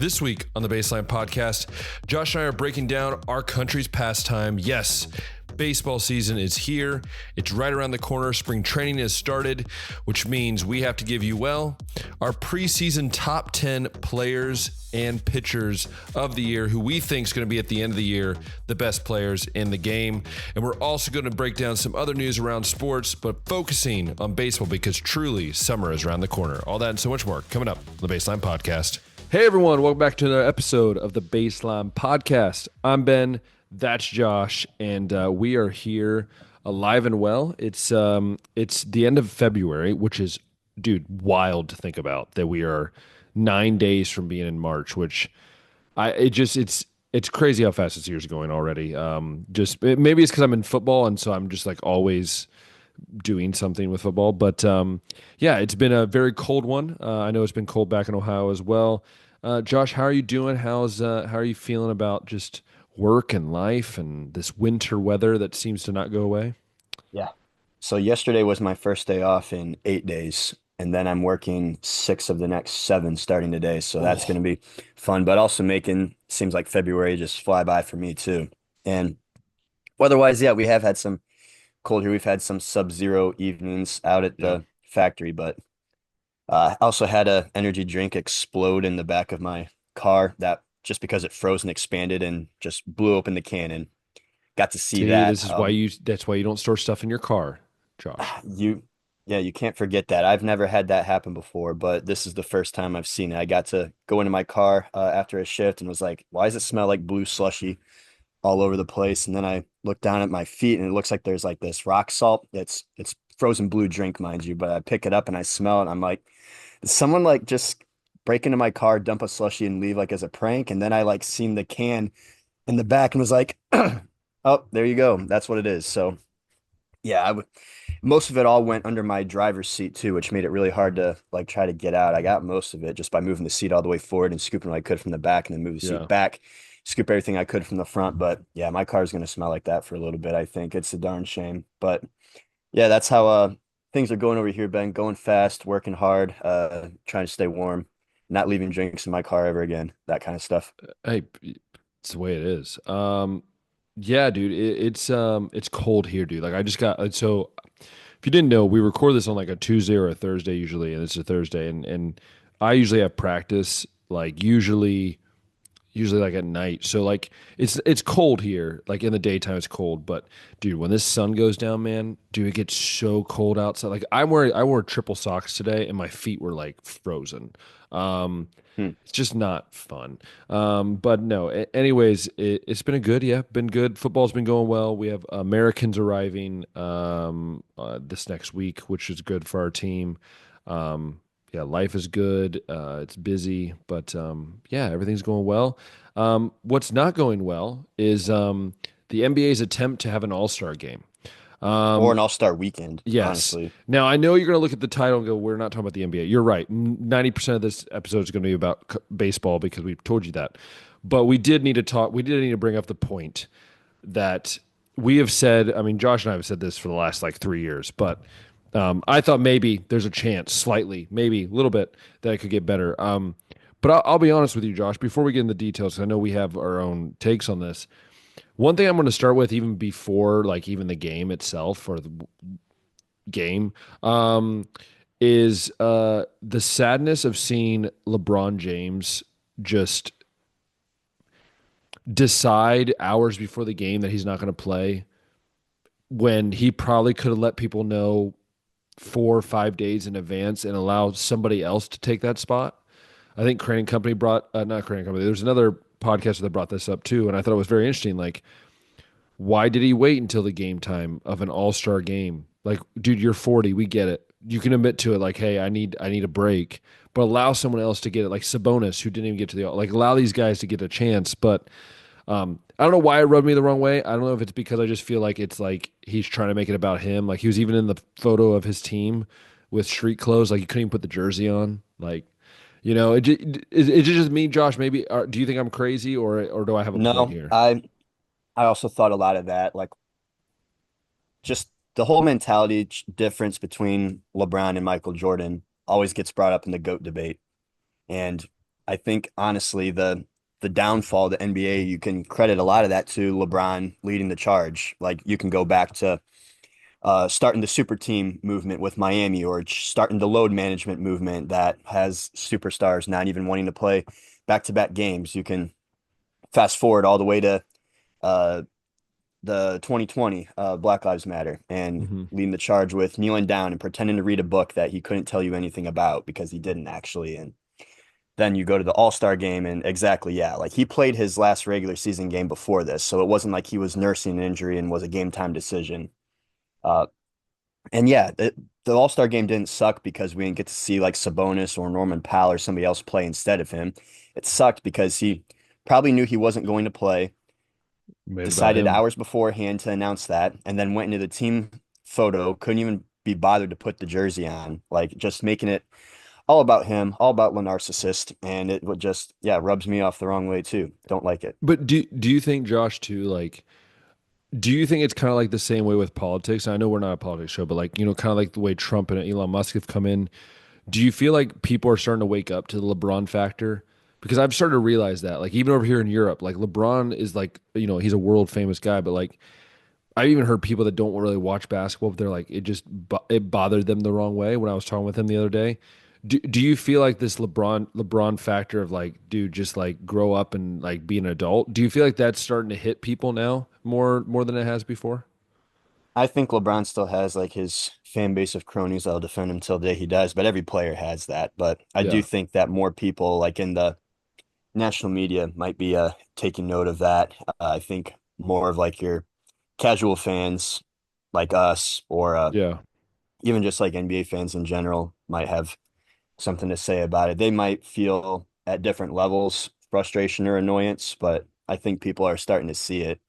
This week on the Baseline Podcast, Josh and I are breaking down our country's pastime. Yes, baseball season is here. It's right around the corner. Spring training has started, which means we have to give you, well, our preseason top 10 players and pitchers of the year who we think is going to be at the end of the year the best players in the game. And we're also going to break down some other news around sports, but focusing on baseball because truly summer is around the corner. All that and so much more coming up on the Baseline Podcast. Hey everyone, welcome back to another episode of the Baseline Podcast. I'm Ben, that's Josh, and we are here alive and well. It's the end of February, which is, dude, wild to think about that we are 9 days from being in March, which it's crazy how fast this year's going already. Maybe it's because I'm in football, and so I'm just like always doing something with football. But yeah, it's been a very cold one. I know it's been cold back in Ohio as well. Josh, how are you doing? How are you feeling about just work and life and this winter weather that seems to not go away? Yeah. So yesterday was my first day off in 8 days, and then I'm working 6 of the next 7 starting today. So that's going to be fun, but also making seems like February just fly by for me too. And weather-wise, yeah, we have had some cold here. We've had some sub-zero evenings out at Yeah. the factory, but I also had a energy drink explode in the back of my car that just because it froze and expanded and just blew open the can and got to see See, that. this is that's why you don't store stuff in your car, Josh. You, yeah, you can't forget that. I've never had that happen before, but this is the first time I've seen it. I got to go into my car after a shift and was like, why does it smell like blue slushy all over the place? And then I looked down at my feet and it looks like there's like this rock salt. It's frozen blue drink, mind you, but I pick it up and I smell it. And I'm like, did someone like just break into my car, dump a slushy and leave like as a prank? And then I like seen the can in the back and was like, oh, there you go. That's what it is. So yeah, most of it all went under my driver's seat too, which made it really hard to like try to get out. I got most of it just by moving the seat all the way forward and scooping what I could from the back and then move the seat Yeah. back, scoop everything I could from the front. But yeah, my car's gonna smell like that for a little bit, I think. It's a darn shame. But yeah, that's how things are going over here, Ben. Going fast, working hard, trying to stay warm, not leaving drinks in my car ever again, that kind of stuff. Hey, it's the way it is. Yeah, dude, it's cold here, dude. Like I just got so if you didn't know, we record this on like a Tuesday or a Thursday usually, and it's a Thursday, and I usually have practice like usually like at night. So like it's cold here. Like in the daytime it's cold, but dude, when this sun goes down, man, dude, it gets so cold outside. Like I wore triple socks today and my feet were like frozen. Um Hmm. it's just not fun. But no, anyways, it's been been good. Football's been going well. We have Americans arriving this next week, which is good for our team. Yeah, life is good. It's busy, but yeah, everything's going well. What's not going well is the NBA's attempt to have an All-Star game. Or Um, an all-star weekend, yes. honestly. Now I know you're going to look at the title and go, "We're not talking about the NBA." You're right. 90% of this episode is going to be about baseball because we've told you that. But we did need to talk. We did need to bring up the point that we have said. I mean, Josh and I have said this for the last like 3 years, but I thought maybe there's a chance, slightly, maybe a little bit, that it could get better. But I'll be honest with you, Josh. Before we get into the details, 'cause I know we have our own takes on this. One thing I'm going to start with, even before like even the game itself or the game, is the sadness of seeing LeBron James just decide hours before the game that he's not going to play when he probably could have let people know 4 or 5 days in advance and allow somebody else to take that spot. I think Crane Company brought not Crane Company. There's another podcaster that brought this up too, and I thought it was very interesting. Like, why did he wait until the game time of an All-Star game? Like, dude, you're 40. We get it. You can admit to it. Like, hey, I need a break, but allow someone else to get it. Like Sabonis, who didn't even get to the like, allow these guys to get a chance. But I don't know why it rubbed me the wrong way. I don't know if it's because I just feel like it's like he's trying to make it about him. Like he was even in the photo of his team with street clothes. Like he couldn't even put the jersey on. Like, is it just me, Josh? Maybe do you think I'm crazy or do I have a point No, here? I also thought a lot of that, like just the whole mentality difference between LeBron and Michael Jordan always gets brought up in the GOAT debate. And I think honestly the downfall of the NBA, you can credit a lot of that to LeBron leading the charge. Like you can go back to starting the super team movement with Miami, or starting the load management movement that has superstars not even wanting to play back-to-back games. You can fast forward all the way to uh, the 2020 Black Lives Matter and Hmm. leading the charge with kneeling down and pretending to read a book that he couldn't tell you anything about because he didn't actually. And then you go to the All-Star game and exactly, yeah, like he played his last regular season game before this. So it wasn't like he was nursing an injury and was a game time decision. Uh, and yeah, the All-Star game didn't suck because we didn't get to see like Sabonis or Norman Powell or somebody else play instead of him. It sucked because he probably knew he wasn't going to play, Made it about decided him. hours beforehand to announce that, and then went into the team photo, couldn't even be bothered to put the jersey on, like just making it all about him, all about the narcissist, and it would just, yeah, rubs me off the wrong way too. Don't like it. But do you think, Josh, too, like, do you think it's kind of like the same way with politics? I know we're not a politics show, but like, kind of like the way Trump and Elon Musk have come in. Do you feel like people are starting to wake up to the LeBron factor? Because I've started to realize that, like, even over here in Europe, like LeBron is like, he's a world famous guy, but like I've even heard people that don't really watch basketball, but they're like, it bothered them the wrong way when I was talking with him the other day. Do you feel like this LeBron factor of like, dude, just like grow up and like be an adult? Do you feel like that's starting to hit people now more than it has before? I think LeBron still has like his fan base of cronies that'll defend him till the day he dies, but every player has that. But I do Yeah. think that more people like in the national media might be taking note of that. I think more of like your casual fans like us, or Yeah. even just like NBA fans in general might have something to say about it. They might feel at different levels frustration or annoyance, but I think people are starting to see it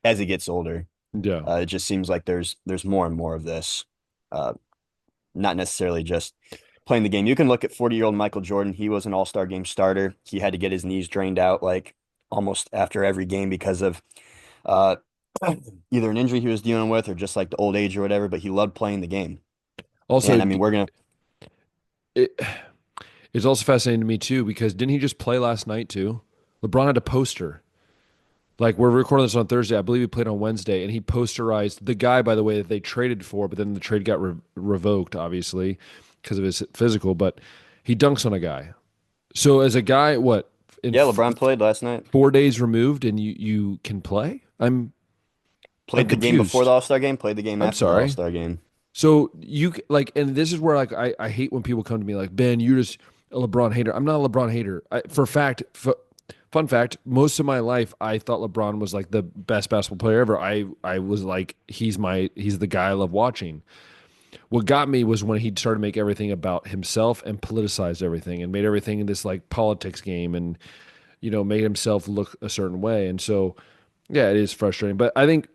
as he gets older. Yeah. It just seems like there's more and more of this. Uh, Not necessarily just playing the game. You can look at 40-year-old Michael Jordan. He was an All-Star game starter. He had to get his knees drained out like almost after every game because of uh, either an injury he was dealing with or just like the old age or whatever, but he loved playing the game. Also, And I mean, we're gonna, it, it's also fascinating to me too because didn't he just play last night too? LeBron had a poster. Like we're recording this on Thursday. I believe he played on Wednesday, and he posterized the guy, by the way, that they traded for, but then the trade got revoked, obviously, because of his physical. But he dunks on a guy. So as a guy, what in yeah, LeBron played last night. 4 days removed, and you can play? I'm Played the game before the confused. All-Star game, played the game I'm after the sorry. All-Star game. So like, and this is where like I hate when people come to me like, Ben, you're just a LeBron hater. I'm not a LeBron hater. For fact, fun fact, most of my life I thought LeBron was like the best basketball player ever. I was like, he's the guy I love watching. What got me was when he started to make everything about himself and politicized everything and made everything in this like politics game and made himself look a certain way. And so yeah, it is frustrating. But I think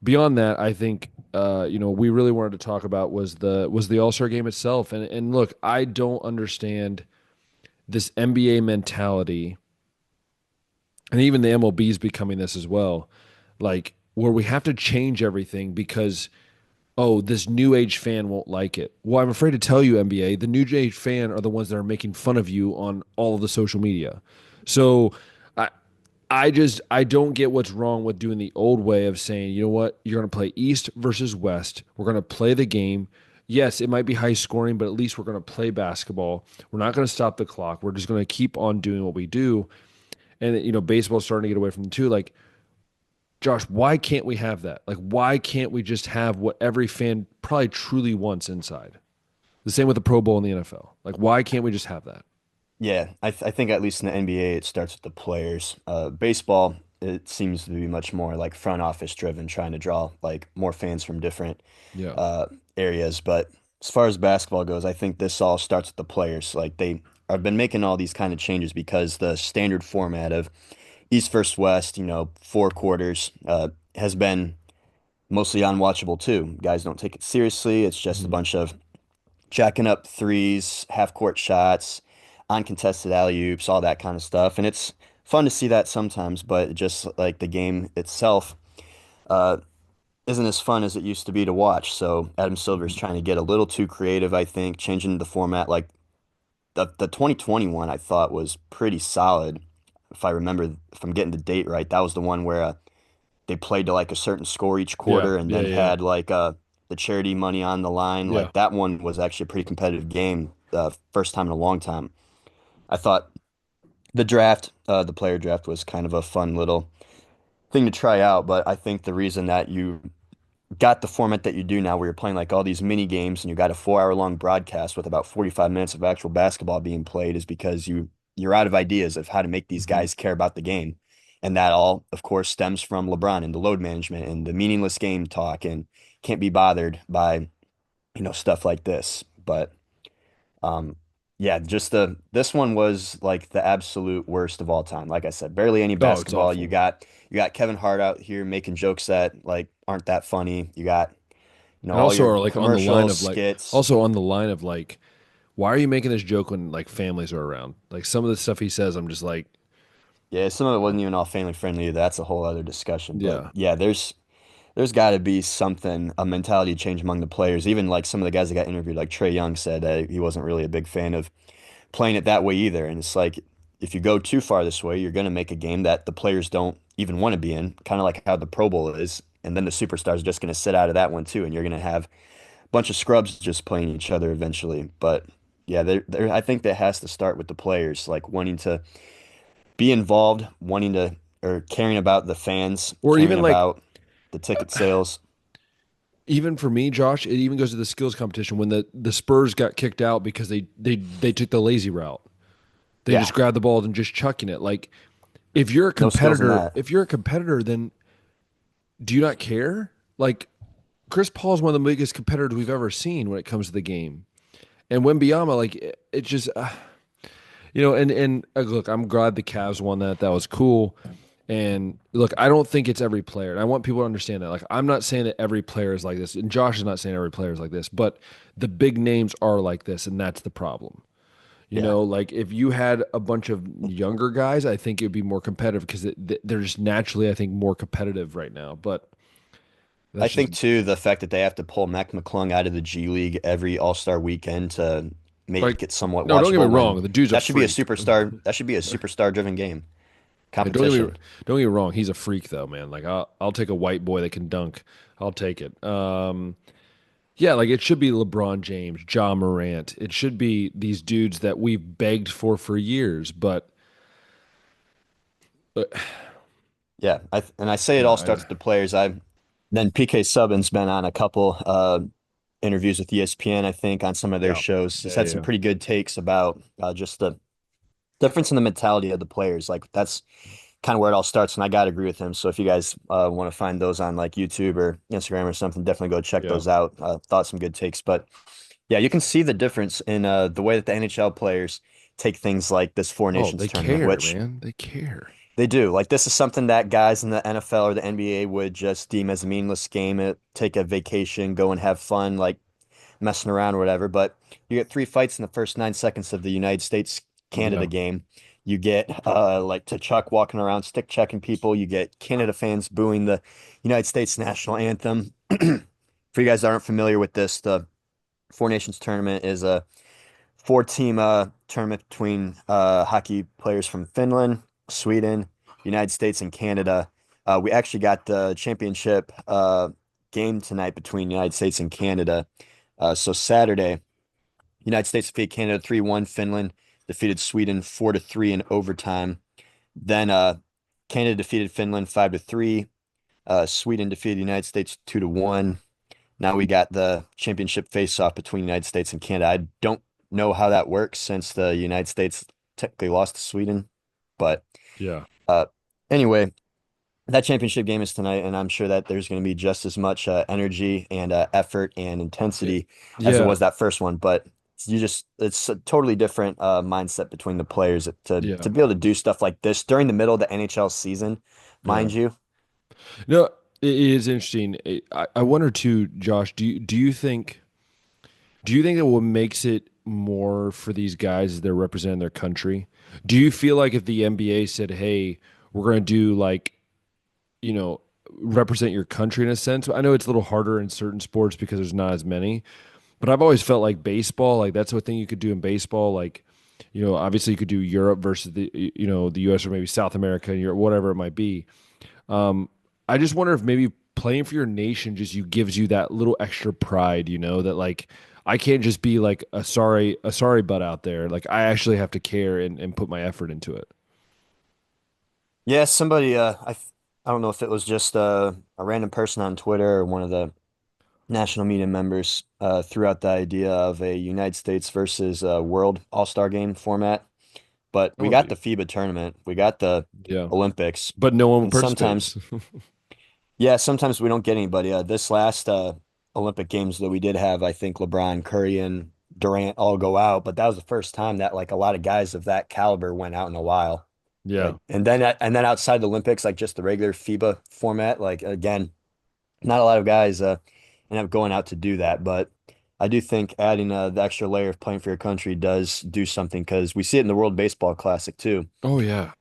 beyond that, I think we really wanted to talk about was the All Star game itself. And look, I don't understand this NBA mentality, and even the MLB is becoming this as well. Like where we have to change everything because this new age fan won't like it. Well, I'm afraid to tell you, NBA, the new age fan are the ones that are making fun of you on all of the social media. So I I don't get what's wrong with doing the old way of saying, you know what, you're going to play East versus West. We're going to play the game. Yes, it might be high scoring, but at least we're going to play basketball. We're not going to stop the clock. We're just going to keep on doing what we do. And baseball's starting to get away from the two. Like, Josh, why can't we have that? Like, why can't we just have what every fan probably truly wants inside? The same with the Pro Bowl in the NFL. Like, why can't we just have that? Yeah, I think at least in the NBA, it starts with the players. Baseball, it seems to be much more like front office driven, trying to draw like more fans from different Yeah. uh, areas. But as far as basketball goes, I think this all starts with the players. Like they have been making all these kind of changes because the standard format of East versus West, 4 quarters, has been mostly unwatchable too. Guys don't take it seriously. It's just a Mhm. bunch of jacking up threes, half court shots, uncontested alley-oops, all that kind of stuff. And it's fun to see that sometimes, but just like the game itself uh, isn't as fun as it used to be to watch. So Adam Silver's trying to get a little too creative, I think, changing the format like the 2021 I thought was pretty solid. If I remember, if I'm getting the date right, that was the one where they played to like a certain score each Yeah, quarter and yeah, then yeah, had like the charity money on the line. yeah. Like that one was actually a pretty competitive game, the first time in a long time. I thought the player draft was kind of a fun little thing to try out, but I think the reason that you got the format that you do now, where you're playing like all these mini games and you got a 4 hour long broadcast with about 45 minutes of actual basketball being played, is because you're out of ideas of how to make these Mhm. guys care about the game. And that all, of course, stems from LeBron and the load management and the meaningless game talk and can't be bothered by, stuff like this. But um, yeah, just this one was like the absolute worst of all time. Like I said, barely any Oh, it's basketball. You awful. got you got Kevin Hart out here making jokes that like aren't that funny. You got, And all also your are like on the line commercials, of like, skits. also on the line of like, why are you making this joke when like families are around? Like some of the stuff he says, I'm just like, Yeah, some of it wasn't even all family friendly either. That's a whole other discussion. But yeah. yeah, there's got to be something, a mentality change among the players. Even like some of the guys that got interviewed, like Trey Young said that he wasn't really a big fan of playing it that way either. And it's like if you go too far this way, you're going to make a game that the players don't even want to be in, kind of like how the Pro Bowl is. And then the superstars are just going to sit out of that one too, and you're going to have a bunch of scrubs just playing each other eventually. But yeah, I think that has to start with the players, like wanting to be involved, wanting to or caring about the fans, Or caring even like, about the ticket sales. even for me, Josh, it even goes to the skills competition when the Spurs got kicked out because they took the lazy route. They Yeah, just grabbed the ball and just chucking it. Like if you're a no skills in competitor, that. if you're a competitor, then do you not care? Like Chris Paul is one of the biggest competitors we've ever seen when it comes to the game. And Wembyama, like it just, and look, I'm glad the Cavs won that. That was cool. And look, I don't think it's every player. And I want people to understand that. Like, I'm not saying that every player is like this, and Josh is not saying every player is like this, but the big names are like this, and that's the problem. Yeah. Like if you had a bunch of younger guys, I think it would be more competitive because they're just naturally, I think, more competitive right now. But I that's just think too the fact that they have to pull Mac McClung out of the G League every All-Star weekend to like, make it somewhat no, don't get me watchable when wrong. The dude's a that should be a freak. superstar, that should be a superstar driven game. Yeah, Competition. don't get me wrong. He's a freak though, man. Like I'll take a white boy that can dunk. I'll take it. Yeah, like it should be LeBron James, Ja Morant. It should be these dudes that we've begged for years. But uh, Yeah, I say it yeah, all starts with the players. I then PK Subban's been on a couple interviews with ESPN, I think, on some of their yeah, shows. He's yeah, had some yeah, pretty good takes about just the difference in the mentality of the players. Like that's kind of where it all starts, and I gotta agree with him. So if you guys want to find those on like YouTube or Instagram or something, definitely go check yeah. those out. Thought some good takes, but yeah, you can see the difference in the way that the NHL players take things like this Four Oh, Nations they tournament, care, which man. They care. they do. Like this is something that guys in the NFL or the NBA would just deem as a meaningless game, take a vacation, go and have fun, like messing around or whatever. But you get three fights in the first 9 seconds of the United States Canada Yeah, game. You get like Chuck walking around stick checking people. You get Canada fans booing the United States national anthem. For you guys that aren't familiar with this, the Four Nations tournament is a four-team tournament between hockey players from Finland, Sweden, United States, and Canada. We actually got the championship game tonight between United States and Canada. So Saturday, United States defeated Canada 3-1. Finland defeated Sweden 4-3 in overtime. Then Canada defeated Finland 5-3. Sweden defeated the United States 2-1. Now we got the championship face-off between the United States and Canada. I don't know how that works since the United States technically lost to Sweden, but yeah, uh, anyway, that championship game is tonight, and I'm sure that there's going to be just as much energy and effort and It- intensity as there yeah, was that first one. But it's a totally different mindset between the players yeah, to be able to do stuff like this during the middle of the NHL season, yeah. mind you. No, it is interesting. I wonder too, Josh. Do you think that what makes it more for these guys is they're representing their country? Do you feel like if the NBA said, "Hey, we're going to do like, you know, represent your country in a sense." I know it's a little harder in certain sports because there's not as many, but I've always felt like baseball, like that's the thing you could do in baseball. Like Obviously you could do Europe versus the US or maybe South America and Europe, whatever it might be. Um, I just wonder if maybe playing for your nation just you gives you that little extra pride, that like I can't just be like a sorry butt out there. Like I actually have to care and put my effort into it. Yeah, somebody, I don't know if it was just a random person on Twitter or one of the national media members threw out the idea of a United States versus World All-Star Game format. But That we would got be, the FIBA tournament, we got the yeah. Olympics, But no one and sometimes, participates. yeah, sometimes we don't get anybody. This last Olympic Games that we did have, I think LeBron, Curry, and Durant all go out, but that was the first time that like a lot of guys of that caliber went out in a while. Yeah. Like, and then outside the Olympics, like just the regular FIBA format, like again, not a lot of guys end up going out to do that, but I do think adding the extra layer of playing for your country does do something because we see it in the World Baseball Classic too. Oh yeah.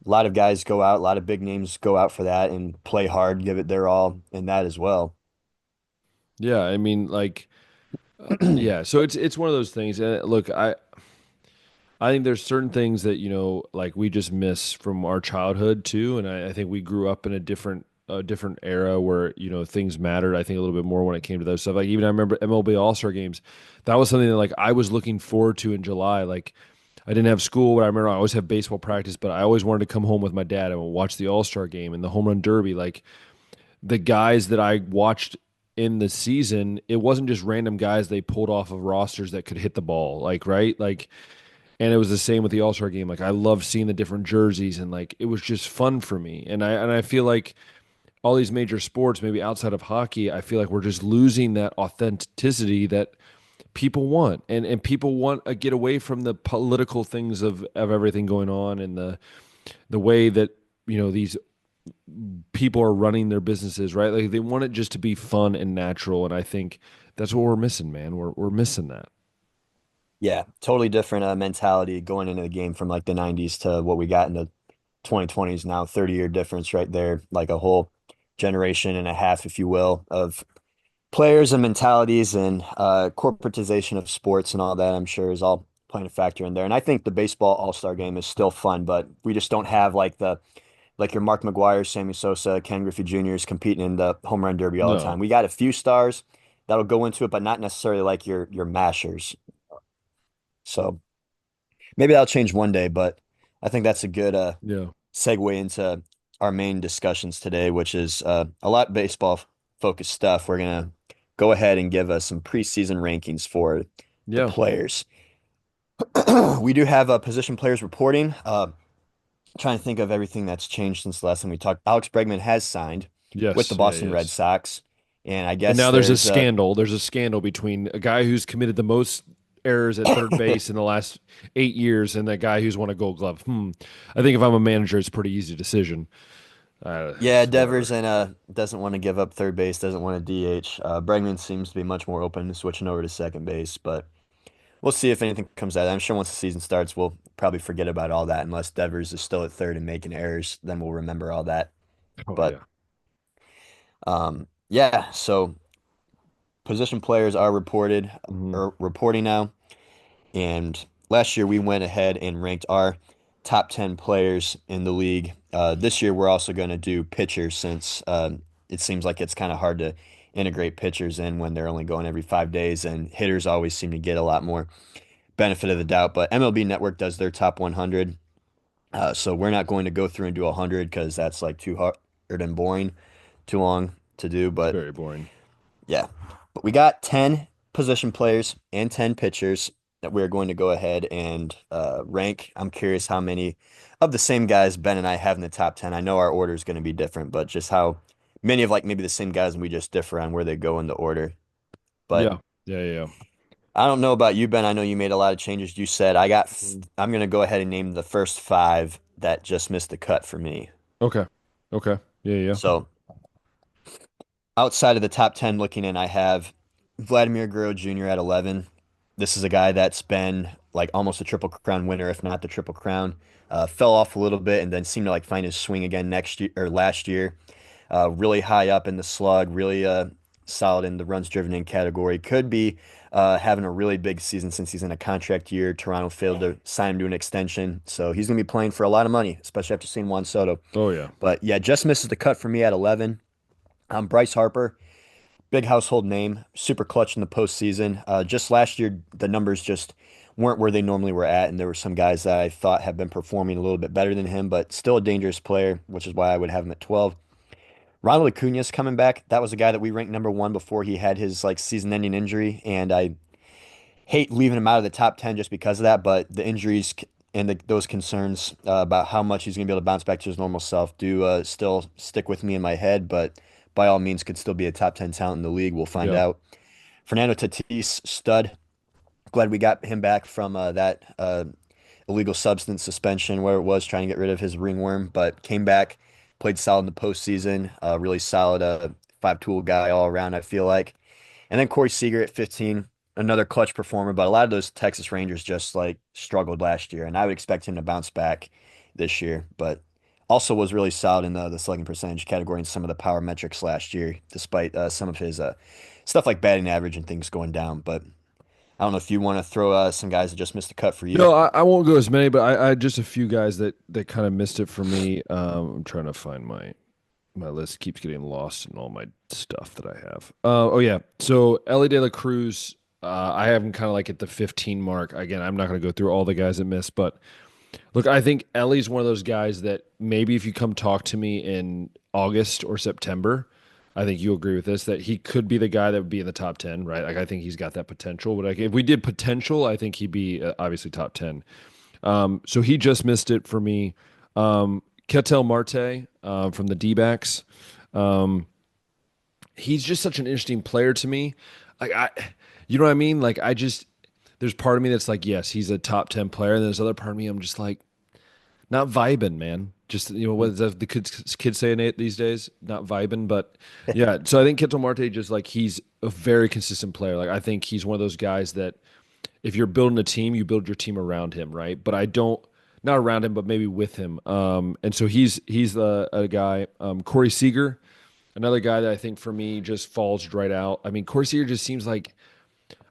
A lot of guys go out, a lot of big names go out for that and play hard, give it their all in that as well. Yeah. I mean, like, yeah. So it's one of those things. And look, I think there's certain things that, like we just miss from our childhood too. And I think we grew up in a different era where, things mattered, I think, a little bit more when it came to those stuff. Like even I remember MLB All-Star games. That was something that like I was looking forward to in July. Like I didn't have school, but I remember I always have baseball practice, but I always wanted to come home with my dad and watch the All-Star game and the home run derby. Like the guys that I watched in the season, it wasn't just random guys they pulled off of rosters that could hit the ball. Like, right? Like, and it was the same with the All-Star game. Like I loved seeing the different jerseys and like it was just fun for me. And I feel like all these major sports, maybe outside of hockey, I feel like we're just losing that authenticity that people want. And people want a get away from the political things of everything going on and the way that, these people are running their businesses, right? Like they want it just to be fun and natural. And I think that's what we're missing, man. We're missing that. Yeah, totally different mentality going into the game from like the 90s to what we got in the 2020s now, 30-year difference right there, like a whole generation and a half, if you will, of players and mentalities and corporatization of sports and all that, I'm sure is all playing a factor in there. And I think the baseball All-Star game is still fun, but we just don't have like your Mark McGuire, Sammy Sosa, Ken Griffey Jr.'s competing in the home run derby all the time. No. We got a few stars that'll go into it, but not necessarily like your mashers. So maybe that'll change one day, but I think that's a good Yeah. segue into our main discussions today, which is a lot baseball focused stuff. We're gonna go ahead and give us some preseason rankings for the Yeah. players. We do have position players reporting. Trying to think of everything that's changed since the last time we talked. Alex Bregman has signed with the Yes. Yeah. Boston Red Yes. Sox, and I And guess now there's a there's scandal. There's a scandal between a guy who's committed the most errors at third base in the last 8 years and that guy who's won a Gold Glove. I think if I'm a manager, it's a pretty easy decision. yeah, It's Devers whatever. and doesn't want to give up third base, doesn't want to DH. Bregman seems to be much more open to switching over to second base, but we'll see if anything comes out. I'm sure once the season starts, we'll probably forget about all that unless Devers is still at third and making errors, then we'll remember all that. Oh But yeah. yeah, so position players are reported Hmm. or reporting now. And last year we went ahead and ranked our top 10 players in the league. This year we're also going to do pitchers since it seems like it's kind of hard to integrate pitchers in when they're only going every 5 days, and hitters always seem to get a lot more benefit of the doubt. But MLB Network does their top 100. So we're not going to go through and do 100 because that's like too hard and boring, too long to do. But Very boring. yeah, but we got 10 position players and 10 pitchers that we're going to go ahead and rank. I'm curious how many of the same guys Ben and I have in the top 10. I know our order is going to be different, but just how many of like maybe the same guys and we just differ on where they go in the order. But Yeah. Yeah. Yeah. I don't know about you, Ben. I know you made a lot of changes. You said I'm going to go ahead and name the first five that just missed the cut for me. Okay. Okay. Yeah. Yeah. So outside of the top 10 looking in, I have Vladimir Guerrero Jr. at 11. This is a guy that's been like almost a Triple Crown winner, if not the Triple Crown. Fell off a little bit and then seemed to like find his swing again next year or last year. Really high up in the slug, really solid in the runs driven in category. Could be having a really big season since he's in a contract year. Toronto failed to sign him to an extension, so he's going to be playing for a lot of money, especially after seeing Juan Soto. Oh yeah. But yeah, just misses the cut for me at 11. Bryce Harper, big household name, super clutch in the postseason. Just last year, the numbers just weren't where they normally were at, and there were some guys that I thought have been performing a little bit better than him, but still a dangerous player, which is why I would have him at 12. Ronald Acuna's coming back. That was a guy that we ranked number one before he had his like season-ending injury, and I hate leaving him out of the top 10 just because of that. But the injuries and those concerns about how much he's going to be able to bounce back to his normal self do still stick with me in my head. But by all means, could still be a top 10 talent in the league. We'll find Yeah. out. Fernando Tatis, stud. Glad we got him back from that illegal substance suspension where it was trying to get rid of his ringworm, but came back, played solid in the postseason. Really solid five-tool guy all around, I feel like. And then Corey Seager at 15, another clutch performer, but a lot of those Texas Rangers just like struggled last year, and I would expect him to bounce back this year, but also was really solid in the slugging percentage category and some of the power metrics last year, despite some of his stuff like batting average and things going down. But I don't know if you want to throw some guys that just missed the cut for you. No, I won't go as many, but I just a few guys that kind of missed it for me. I'm trying to find my list keeps getting lost in all my stuff that I have. Oh yeah, so Ellie De La Cruz, I have him kind of like at the 15 mark. Again, I'm not going to go through all the guys that missed, but look, I think Ellie's one of those guys that maybe if you come talk to me in August or September, I think you agree with this that he could be the guy that would be in the top 10, right? Like I think he's got that potential. But like, if we did potential, I think he'd be obviously top 10. So he just missed it for me. Ketel Marte from the D-backs. He's just such an interesting player to me. Like you know what I mean? Like I just there's part of me that's like, yes, he's a top 10 player, and there's other part of me I'm just like, not vibing, man. Just what is that the kids saying it these days? Not vibing, but yeah. So I think Ketel Marte just like he's a very consistent player. Like I think he's one of those guys that if you're building a team, you build your team around him, right? But I don't not around him, but maybe with him. And so he's a guy. Corey Seager, another guy that I think for me just falls right out. I mean, Corey Seager just seems like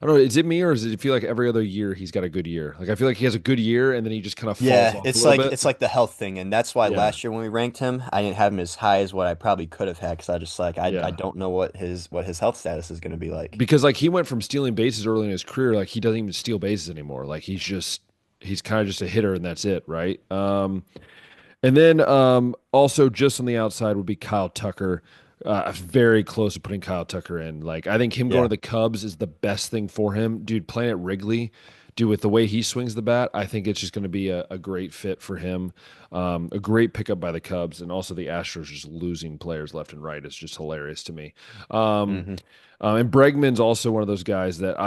I don't know. Is it me or does it feel like every other year he's got a good year? Like I feel like he has a good year and then he just kind of falls Yeah, off a it's little like bit. it's like the health thing, and that's why Yeah, last year when we ranked him, I didn't have him as high as what I probably could have had because I just like I yeah. don't know what his health status is going to be like. Because like he went from stealing bases early in his career, like he doesn't even steal bases anymore. Like he's kind of just a hitter and that's it, right? And then also just on the outside would be Kyle Tucker. Very close to putting Kyle Tucker in. Like I think him going to Yeah. the Cubs is the best thing for him, dude. Playing at Wrigley, dude, with the way he swings the bat, I think it's just going to be a great fit for him. A great pickup by the Cubs, and also the Astros just losing players left and right. It's just hilarious to me. Um, Hmm. and Bregman's also one of those guys that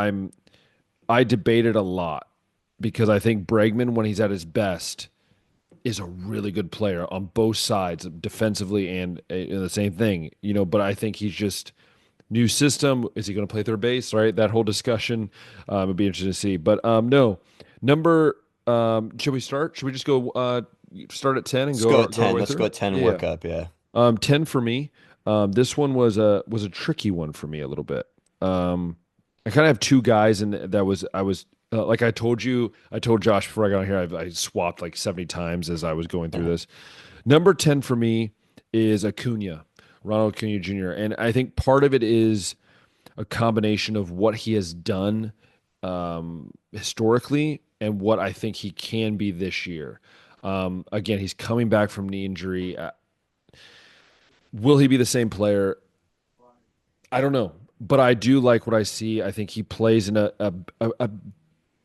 I debated a lot because I think Bregman, when he's at his best, is a really good player on both sides, defensively and the same thing, But I think he's just new system. Is he going to play third base? Right, that whole discussion. It'd be interesting to see. But no, number. Should we start? Should we just go start at 10 and Let's go at go our 10. way Let's go through? at 10 and Yeah. work up. Yeah. 10 for me. This one was a tricky one for me a little bit. I kind of have two guys, and that was I was like I told Josh before I got on here, I swapped like 70 times as I was going through this. Number 10 for me is Acuna, Ronald Acuna Jr., and I think part of it is a combination of what he has done historically and what I think he can be this year. Again, he's coming back from knee injury. Will he be the same player? I don't know, but I do like what I see. I think he plays in a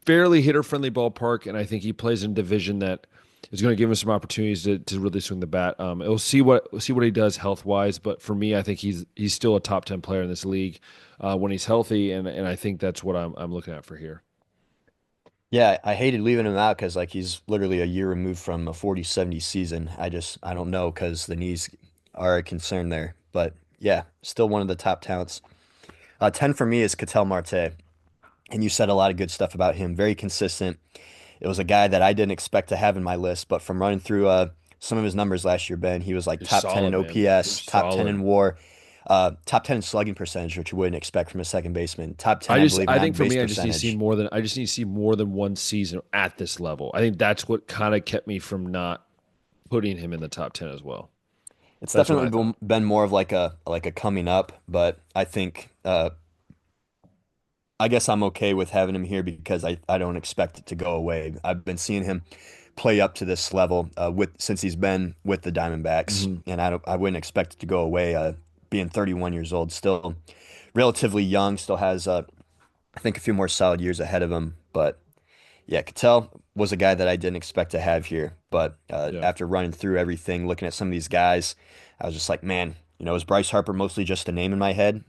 fairly hitter friendly ballpark, and I think he plays in a division that is going to give him some opportunities to really swing the bat. We'll see what he does health wise, but for me, I think he's still a top 10 player in this league when he's healthy, and I think that's what I'm looking at for here. Yeah, I hated leaving him out because like he's literally a year removed from a 40-70 season. I don't know because the knees are a concern there. But yeah, still one of the top talents. 10 for me is Ketel Marte. And you said a lot of good stuff about him. Very consistent. It was a guy that I didn't expect to have in my list, but from running through some of his numbers last year, Ben, he was like He's top 10 in solid, man. OPS, He's top 10 in solid. WAR. Top 10 in slugging percentage, which you wouldn't expect from a second baseman. Top 10, I believe, in I on think for base me, I just need to see percentage. more than I just need to see more than one season at this level. I think that's what kind of kept me from not putting him in the top 10 as well. It's That's what definitely I thought. been more of like a coming up, but I think I guess I'm okay with having him here because I don't expect it to go away. I've been seeing him play up to this level with since he's been with the Diamondbacks, Mhm. and I wouldn't expect it to go away. Being 31 years old, still relatively young, still has I think a few more solid years ahead of him. But yeah, Cattell was a guy that I didn't expect to have here, but Yeah. after running through everything, looking at some of these guys, I was just like, man, is Bryce Harper mostly just a name in my head?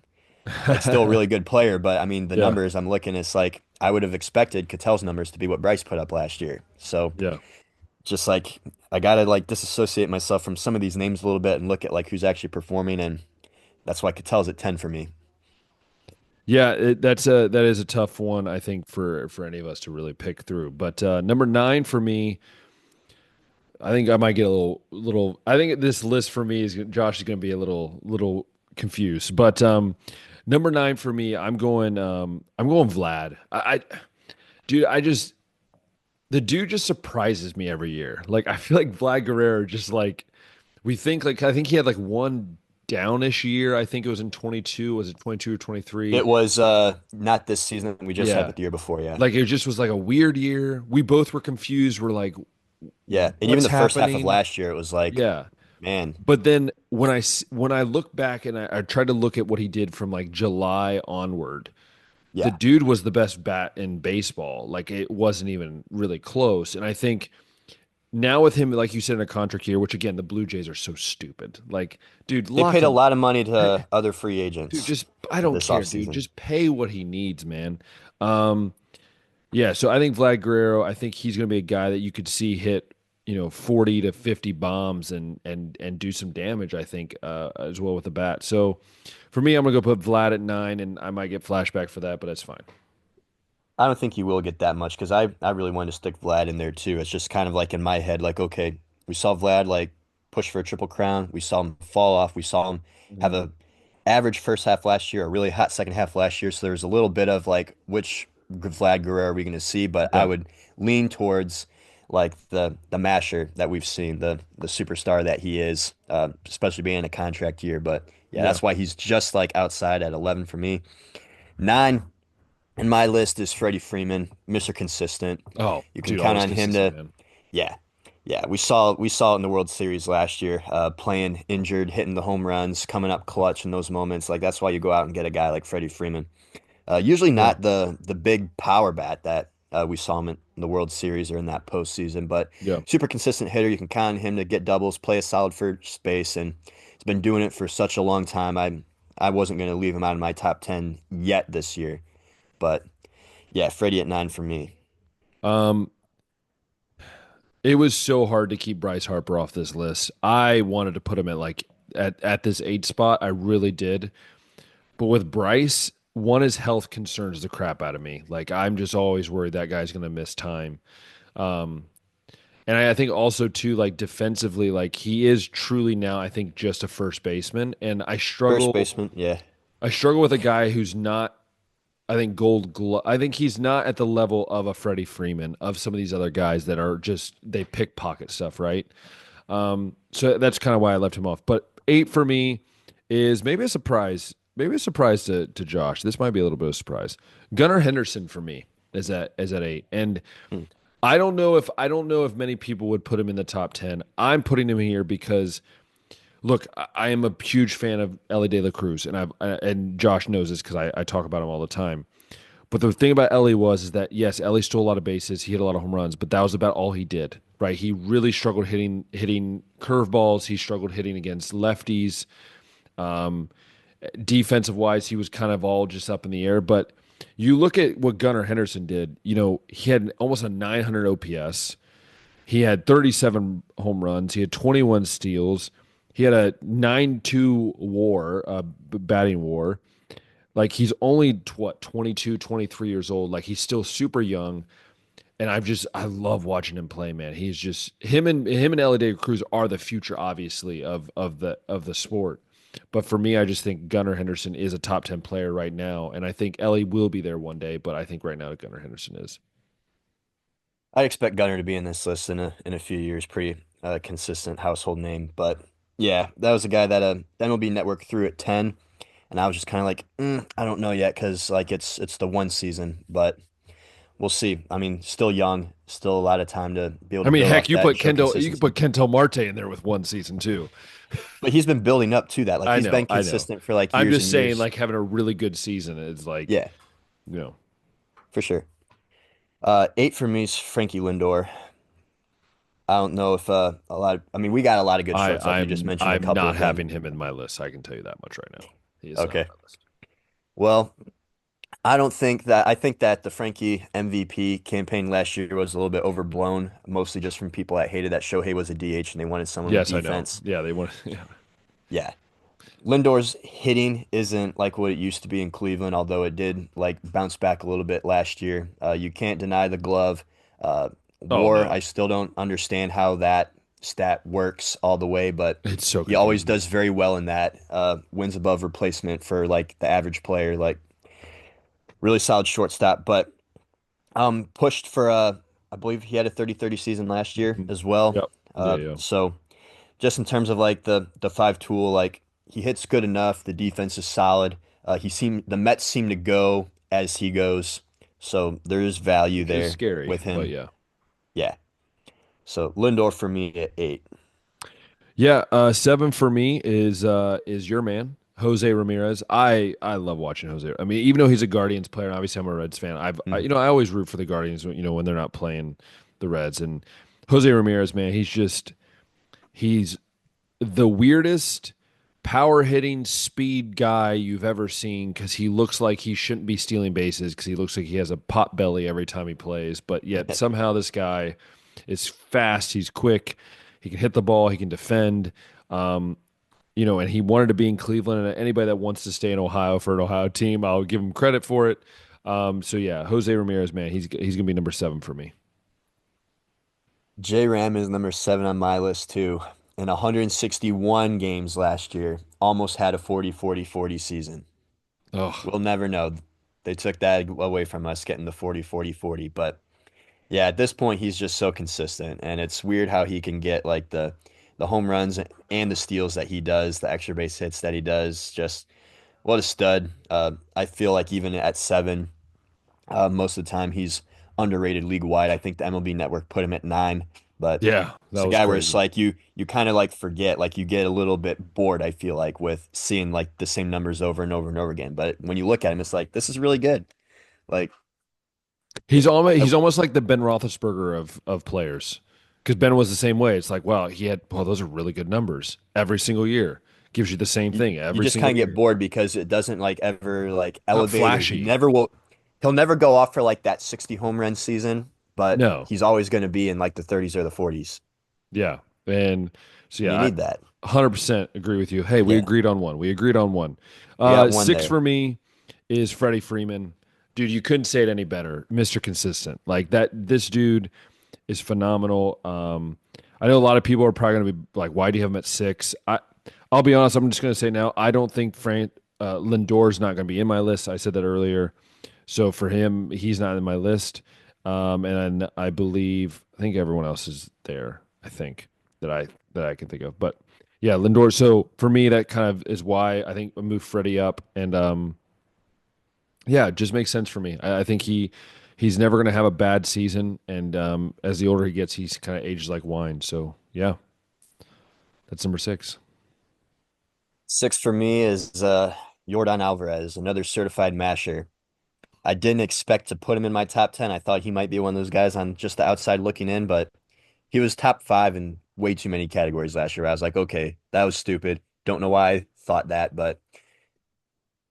Like still a really good player, but I mean the Yeah. numbers I'm looking, it's like I would have expected Cattell's numbers to be what Bryce put up last year. So Yeah. just like I gotta like disassociate myself from some of these names a little bit and look at like who's actually performing, and that's why Cattell's at 10 for me. Yeah, that is a tough one, I think, for any of us to really pick through. But number 9 for me, I think I might get a little. I think this list for me is Josh is going to be a little confused. But number 9 for me, I'm going Vlad. Dude, the dude just surprises me every year. Like I feel like Vlad Guerrero just like we think like I think he had like one downish year. I think it was in 22. Was it 22 or 23? It was not this season. We just had Yeah. it the year before, yeah. Like it just was like a weird year. We both were confused. We're like, Yeah. And even what's the first half of happening? last year, it was like, Yeah. man, But then when I look back and I tried to look at what he did from like July onward, the yeah. dude was the best bat in baseball. Like it wasn't even really close. And I think now with him, like you said, in a contract year, which again, the Blue Jays are so stupid. Like, dude, They lock paid a him. lot of money Hey, to other free dude, agents just I don't this care, dude. offseason. Just pay what he needs, man. Um, Yeah, so I think Vlad Guerrero, I think he's going to be a guy that you could see hit, 40 to 50 bombs and do some damage, I think, as well with the bat. So for me, I'm going to go put Vlad at 9, and I might get flashback for that, but that's fine. I don't think you will get that much because I really wanted to stick Vlad in there too. It's just kind of like in my head, like, okay, we saw Vlad like push for a triple crown. We saw him fall off. We saw him have Mhm. a average first half last year, a really hot second half last year. So there was a little bit of like, which Vlad Guerrero are we going to see? But I Yeah, would lean towards like the masher that we've seen, the superstar that he is, especially being in a contract year. But yeah, yeah. that's why he's just like outside at 11 for me. 9. And my list is Freddie Freeman, Mr. Consistent. Oh, You can dude, count always on him consistent, to, man. yeah, yeah. We saw it in the World Series last year, playing injured, hitting the home runs, coming up clutch in those moments. Like that's why you go out and get a guy like Freddie Freeman. Usually Yeah, not the big power bat that we saw him in the World Series or in that postseason, but yeah. super consistent hitter. You can count on him to get doubles, play a solid first base, and he's been doing it for such a long time. I wasn't going to leave him out of my top 10 yet this year, but. Yeah, Freddie at 9 for me. Um, it was so hard to keep Bryce Harper off this list. I wanted to put him at like at this 8 spot. I really did. But with Bryce, one, his health concerns the crap out of me. Like I'm just always worried that guy's going to miss time. Um, and I think also too, like defensively, like he is truly now, I think just a first baseman. And First baseman, yeah. I struggle with a guy who's not. I think Gold Glove. I think he's not at the level of a Freddie Freeman of some of these other guys that are just they pickpocket stuff, right? So that's kind of why I left him off. But 8 for me is maybe a surprise. Maybe a surprise to Josh. This might be a little bit of a surprise. Gunnar Henderson for me is at 8, and Hmm. I don't know if many people would put him in the top 10. I'm putting him here because look, I am a huge fan of Ellie De La Cruz, and and Josh knows this because I talk about him all the time. But the thing about Ellie is that yes, Ellie stole a lot of bases, he hit a lot of home runs, but that was about all he did. Right? He really struggled hitting curveballs. He struggled hitting against lefties. Um, Defensive wise, he was kind of all just up in the air. But you look at what Gunnar Henderson did. He had almost a 900 OPS. He had 37 home runs. He had 21 steals. He had a 9.2 WAR, batting WAR. Like he's only what 22, 23 years old. Like he's still super young, and I love watching him play, man. He's just him and Ellie De Cruz are the future, obviously, of the sport. But for me, I just think Gunnar Henderson is a top 10 player right now. And I think Ellie will be there one day, but I think right now Gunnar Henderson is. I expect Gunner to be in this list in a few years. Pretty consistent household name. But yeah, that was a guy that MLB Network threw at 10, and I was just kind of like, I don't know yet because like it's the one season, but we'll see. I mean, still young, still a lot of time to be able I to mean, build heck, off that and show You could consistency. put Kentel Marte in there with one season too. But he's been building up to that. Like he's been I know. consistent for like I'm years just and saying, years. like having a really good season is like, Yeah, you know, for sure. Eight for me is Frankie Lindor. I don't know if a lot of, I mean, we got a lot of good shortstops. You just mentioned a I'm couple not of them. having him in my list. I can tell you that much right now. He is not on Okay. my list. Well, I don't think that I think that the Frankie MVP campaign last year was a little bit overblown, mostly just from people that hated that Shohei was a DH and they wanted someone with Yes, I know. defense. Yeah, they want. Yeah, Yeah. Lindor's hitting isn't like what it used to be in Cleveland, although it did like bounce back a little bit last year. You can't deny the glove. oh WAR, no, I still don't understand how that stat works all the way, but it's so he always confusing. does very well in that. Wins above replacement for like the average player, like really solid shortstop. But pushed for I believe he had a 30-30 season last year Mhm. as well. Yep. Yeah, yeah. So just in terms of like the five tool, like he hits good enough. The defense is solid. The Mets seem to go as he goes, so there is value Which is there scary, with but him. yeah. Yeah. So Lindor for me at eight. Yeah, seven for me is your man, Jose Ramirez. I love watching Jose. I mean, even though he's a Guardians player, and obviously I'm a Reds fan. Mhm. I always root for the Guardians, when they're not playing the Reds. And Jose Ramirez, man, he's the weirdest power hitting speed guy you've ever seen because he looks like he shouldn't be stealing bases because he looks like he has a pot belly every time he plays. But yet somehow this guy is fast, he's quick, he can hit the ball, he can defend. Um, and he wanted to be in Cleveland. And anybody that wants to stay in Ohio for an Ohio team, I'll give him credit for it. So yeah, Jose Ramirez, man, he's gonna be number seven for me. J Ram is number seven on my list too. In 161 games last year, almost had a 40-40-40 season. Oh, We'll never know. They took that away from us getting the 40-40-40, but yeah, at this point he's just so consistent and it's weird how he can get like the home runs and the steals that he does, the extra base hits that he does. Just what a stud. I feel like even at seven, most of the time he's underrated league wide. I think the MLB Network put him at nine, but yeah, it's that a was guy where it's crazy. like you kind of like forget, like you get a little bit bored, I feel like, with seeing like the same numbers over and over and over again. But when you look at him, it's like this is really good. Like He's almost like the Ben Roethlisberger of players, because Ben was the same way. It's like, wow, those are really good numbers every single year. Gives you the same you, thing you every just single kind of get year. bored because it doesn't like ever like Not elevate, or flashy. he'll never go off for like that 60 home run season, but No. he's always going to be in like the 30s or the 40s, Yeah. And so and you yeah, need that. 100% agree with you. Hey, we Yeah, agreed on one. We agreed on one. we got one Six there. for me is Freddie Freeman. Dude, you couldn't say it any better. Mr. Consistent. Like that this dude is phenomenal. I know a lot of people are probably going to be like, "Why do you have him at six?" I'll be honest. I'm just going to say now. I don't think Frank Lindor's not going to be in my list. I said that earlier. So for him, he's not in my list. And I think everyone else is there. I think that I can think of. But yeah, Lindor. So for me, that kind of is why I think I moved Freddie up. And yeah, it just makes sense for me. I think he's never going to have a bad season, and as the older he gets, he's kind of ages like wine. So yeah, that's number six. Six for me is Yordan Alvarez, another certified masher. I didn't expect to put him in my top 10. I thought he might be one of those guys on just the outside looking in, but he was top five in way too many categories last year. I was like, okay, that was stupid. Don't know why I thought that, but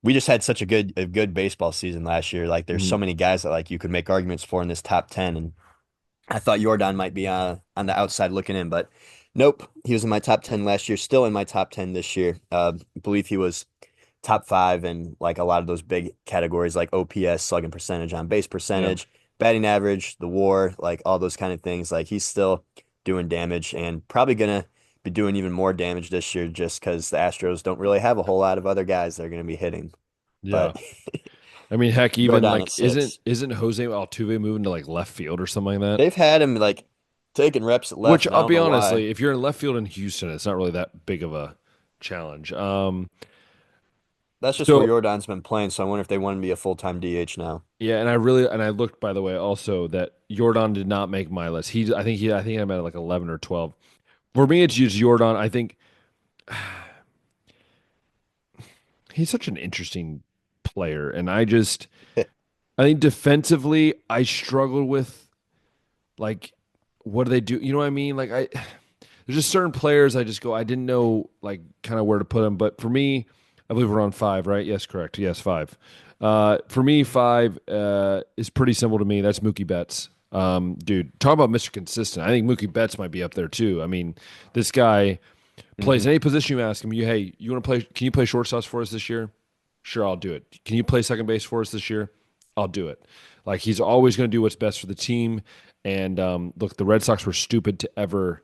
we just had such a good baseball season last year. Like there's Mhm. so many guys that like you could make arguments for in this top 10, and I thought Yordan might be on the outside looking in, but nope. He was in my top 10 last year, still in my top 10 this year. I believe he was top five in like a lot of those big categories like OPS, slugging percentage, on base Yeah, percentage, batting average, the WAR, like all those kind of things. Like he's still doing damage and probably gonna be doing even more damage this year just because the Astros don't really have a whole lot of other guys they're going to be hitting. Yeah. But I mean, heck, even Jordan like at isn't 6. isn't Jose Altuve moving to like left field or something like that? They've had him like taking reps at Which left, and I I'll don't be know why. honestly, if you're in left field in Houston, it's not really that big of a challenge. That's just where So Jordan's been playing, so I wonder if they want him to be a full-time DH now. yeah, and I looked by the way also that Jordan did not make my list. I think I'm at like 11 or 12. For me, it's just Jordan. I think he's such an interesting player, and I think defensively I struggled with like what do they do? You know what I mean? There's just certain players I just go I didn't know like kind of where to put them. But for me, I believe we're on five, right? Yes, correct. Yes, five. For me, five is pretty simple to me. That's Mookie Betts. Dude, talk about Mr. Consistent. I think Mookie Betts might be up there too. I mean, this guy plays Hmm. any position you ask him. Hey, you want to play? Can you play shortstop for us this year? Sure, I'll do it. Can you play second base for us this year? I'll do it. Like he's always going to do what's best for the team. And look, the Red Sox were stupid to ever.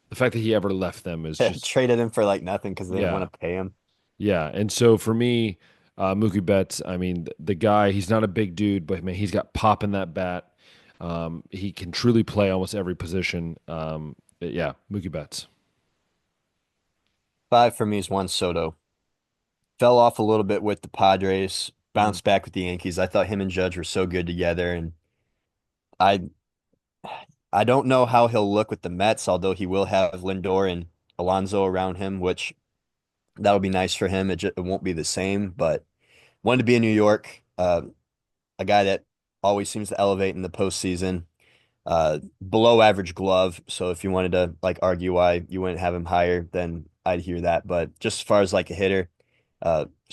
The fact that he ever left them is just Traded him for like nothing because they didn't yeah, want to pay him. yeah. And so for me, Mookie Betts. I mean, the guy. He's not a big dude, but man, he's got pop in that bat. He can truly play almost every position. Yeah, Mookie Betts. 5 for me is Juan Soto. Fell off a little bit with the Padres, Mm, bounced back with the Yankees. I thought him and Judge were so good together, and I I don't know how he'll look with the Mets, although he will have Lindor and Alonso around him, which that'll be nice for him. It won't be the same, but wanted to be in New York. A guy that always seems to elevate in the postseason. Below average glove. So if you wanted to like argue why you wouldn't have him higher, then I'd hear that. But just as far as like a hitter,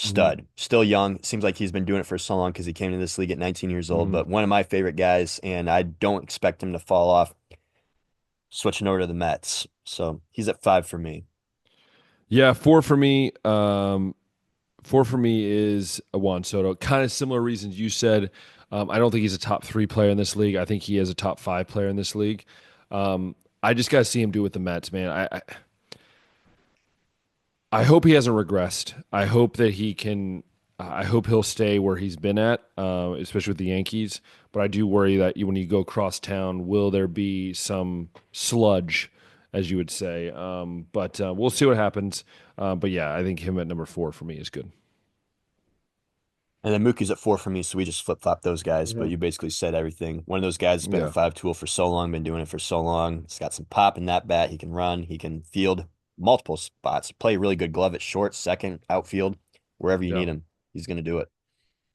hmm stud, still young. Seems like he's been doing it for so long because he came into this league at 19 years old. hmm But one of my favorite guys, and I don't expect him to fall off switching over to the Mets. So he's at 5 for me. Yeah, four for me. Four for me is a Juan Soto. Kind of similar reasons you said. I don't think he's a top three player in this league. I think he is a top five player in this league. I just got to see him do with the Mets, man. I hope he hasn't regressed. I hope that he can. I hope he'll stay where he's been at, especially with the Yankees. But I do worry that when you go cross town, will there be some sludge, as you would say? But we'll see what happens. But yeah, I think him at number four for me is good. And then Mookie's at 4 for me, so we just flip-flop those guys. But Mhm. you basically said everything. One of those guys has been a Yeah, five tool for so long, been doing it for so long. He's got some pop in that bat. He can run. He can field multiple spots. Play really good glove at short, second, outfield, wherever you yeah. need him. He's going to do it.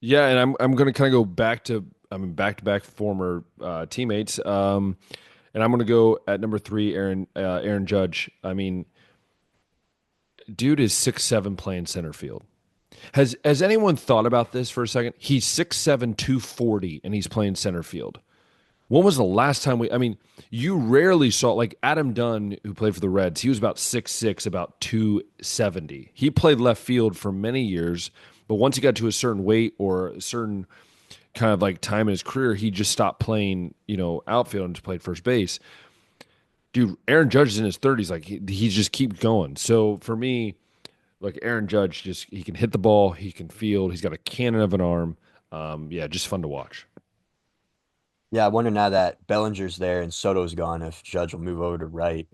Yeah, and I'm going to kind of go back to back to back former teammates. And I'm going to go at number three, Aaron Judge. I mean, dude is 6'7" playing center field. Has anyone thought about this for a second? He's 6'7", 240, and he's playing center field. When was the last time I mean, you rarely saw like Adam Dunn, who played for the Reds. He was about 6'6", about 270. He played left field for many years, but once he got to a certain weight or a certain kind of like time in his career, he just stopped playing, outfield and just played first base. Dude, Aaron Judge is in his 30s. Like he just keeps going. So for me, like Aaron Judge, just he can hit the ball, he can field, he's got a cannon of an arm. Yeah, just fun to watch. Yeah, I wonder now that Bellinger's there and Soto's gone if Judge will move over to right.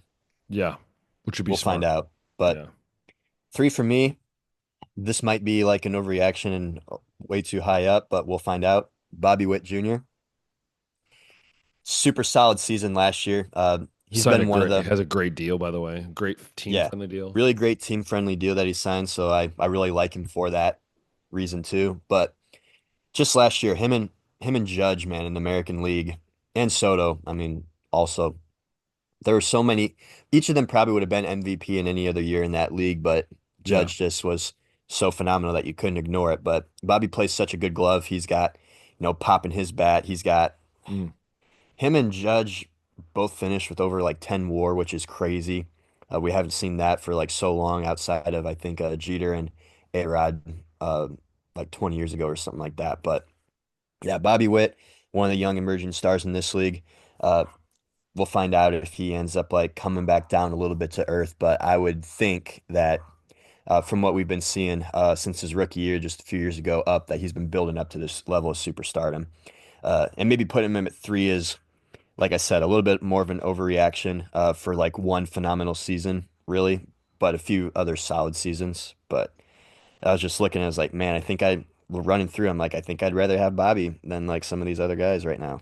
Yeah, which would be We'll find smart. out. But Yeah. 3 for me, this might be like an overreaction and way too high up, but we'll find out. Bobby Witt Jr. Super solid season last year. He's Signed a been one of great the has a great deal, by the way. Great team Yeah, friendly deal. really great team friendly deal that he signed. So I really like him for that reason too. But just last year, him and Judge, man, in the American League and Soto, I mean, also there were so many. Each of them probably would have been MVP in any other year in that league, but Yeah. Judge just was so phenomenal that you couldn't ignore it. But Bobby plays such a good glove. He's got, pop in his bat. He's got Mm. him and Judge both finished with over like 10 WAR, which is crazy. We haven't seen that for like so long outside of I think Jeter and A-Rod like 20 years ago or something like that. But yeah, Bobby Witt, one of the young emerging stars in this league. Uh, we'll find out if he ends up like coming back down a little bit to earth. But I would think that from what we've been seeing since his rookie year, just a few years ago, up that he's been building up to this level of superstardom. And maybe putting him at three is, like I said, a little bit more of an overreaction for like one phenomenal season, really, but a few other solid seasons. But I was just looking, I was like, man, I think we're running through. I'm like, I think I'd rather have Bobby than like some of these other guys right now.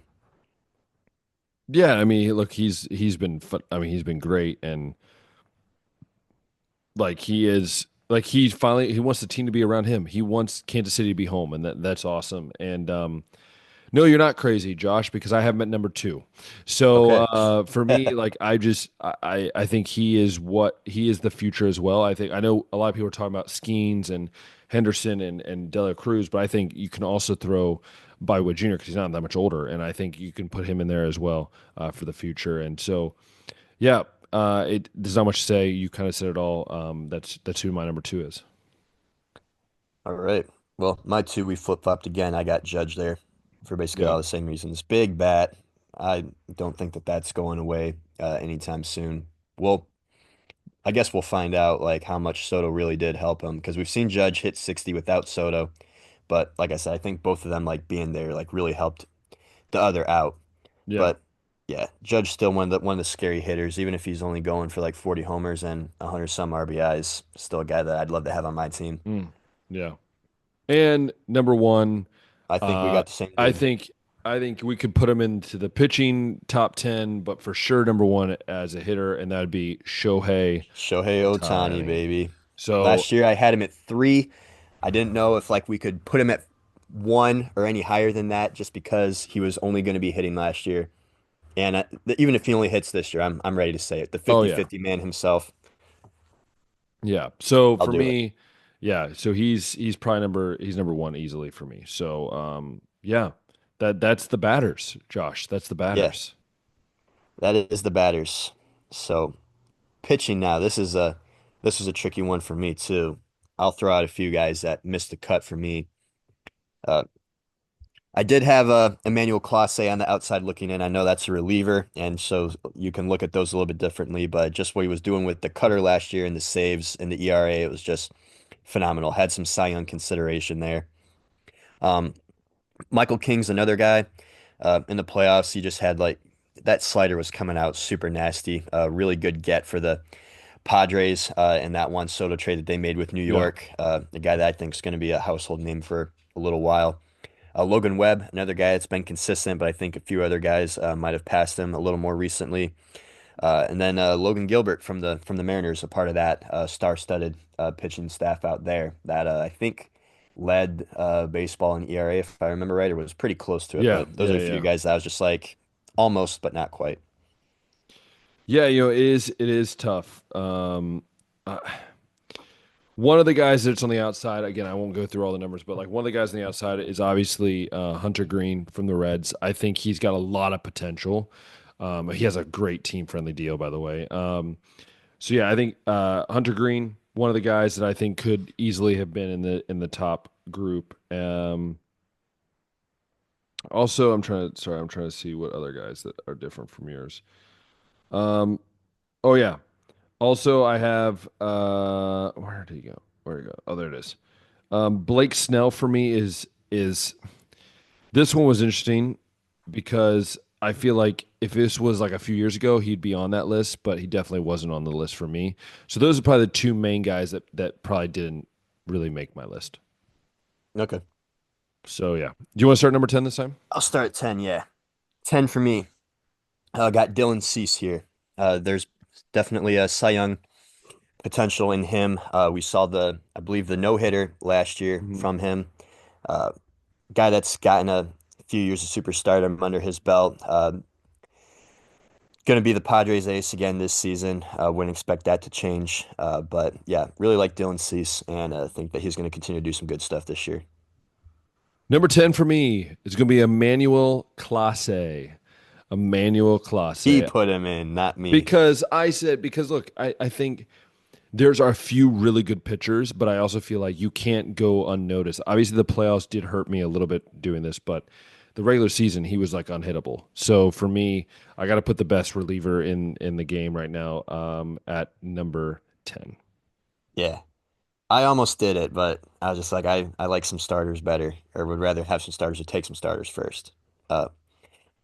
Yeah, I mean, look, he's been I mean, he's been great, and like he is like he wants the team to be around him. He wants Kansas City to be home, and that's awesome. And no, you're not crazy, Josh, because I have him at number two. So Okay. for me, like I think he is the future as well. I know a lot of people are talking about Skeens and Henderson and De La Cruz, but I think you can also throw Bywood Jr. because he's not that much older, and I think you can put him in there as well for the future. And so yeah, there's not much to say. You kind of said it all. That's who my number two is. All right. Well, my two, we flip-flopped again. I got Judge there for basically Yeah, all the same reasons. Big bat. I don't think that that's going away anytime soon. Well, I guess we'll find out like how much Soto really did help him because we've seen Judge hit 60 without Soto, but like I said, I think both of them like being there like really helped the other out. yeah, But yeah, Judge still one of the scary hitters, even if he's only going for like 40 homers and 100 some RBIs. Still a guy that I'd love to have on my team. mm, yeah. And number one. I think we Uh, got the same I dude. think I think we could put him into the pitching top 10, but for sure number one as a hitter, and that would be Shohei Shohei Ohtani, Ohtani. baby. So, Last year I had him at three. I didn't know if like we could put him at one or any higher than that just because he was only going to be hitting last year. And even if he only hits this year, I'm ready to say it. The oh yeah, 50-50 man himself, yeah. So I'll for do it. me, yeah. So he's probably he's number one easily for me. So yeah, that's the batters, Josh. That's the Yeah, batters. that is the batters. So pitching now, this was a tricky one for me too. I'll throw out a few guys that missed the cut for me. Uh, I did have Emmanuel Clase on the outside looking in. I know that's a reliever, and so you can look at those a little bit differently. But just what he was doing with the cutter last year and the saves and the ERA, it was just phenomenal. Had some Cy Young consideration there. Um, Michael King's another guy. In the playoffs, he just had like that slider was coming out super nasty. Really good get for the Padres in that one Soto trade that they made with New Yeah, York. The guy that I think is going to be a household name for a little while. Logan Webb, another guy that's been consistent, but I think a few other guys might have passed him a little more recently. And then Logan Gilbert from the Mariners, a part of that star-studded pitching staff out there that I think led baseball in ERA, if I remember right, or was pretty close to it. yeah, But those yeah, are a few yeah. guys that I was just like almost, but not quite. Yeah, it is tough. Uh, One of the guys that's on the outside, again, I won't go through all the numbers, but like one of the guys on the outside is obviously Hunter Green from the Reds. I think he's got a lot of potential. He has a great team friendly deal, by the way. So yeah, I think Hunter Green, one of the guys that I think could easily have been in the top group. Also, I'm trying to see what other guys that are different from yours. Um, oh yeah. Also, I have where did he go? Where did he go? Oh, there it is. Blake Snell for me is this one was interesting because I feel like if this was like a few years ago, he'd be on that list, but he definitely wasn't on the list for me. So those are probably the two main guys that probably didn't really make my list. Okay. So yeah, do you want to start number 10 this time? I'll start at 10, yeah. 10 for me. Got Dylan Cease here. There's definitely a Cy Young potential in him. We saw I believe, the no-hitter last year Mhm. from him. Uh, Guy that's gotten a few years of superstardom under his belt. Going to be the Padres ace again this season. Wouldn't expect that to change. But yeah, really like Dylan Cease and think that he's going to continue to do some good stuff this year. Number 10 for me is going to be Emmanuel Clase. Emmanuel He Clase. put him in, not me. Because look, I think there's a few really good pitchers, but I also feel like you can't go unnoticed. Obviously, the playoffs did hurt me a little bit doing this, but the regular season he was like unhittable. So for me, I got to put the best reliever in the game right now at number 10. Yeah. I almost did it, but I was just like, I like some starters better, or would rather have some starters or take some starters first. Uh,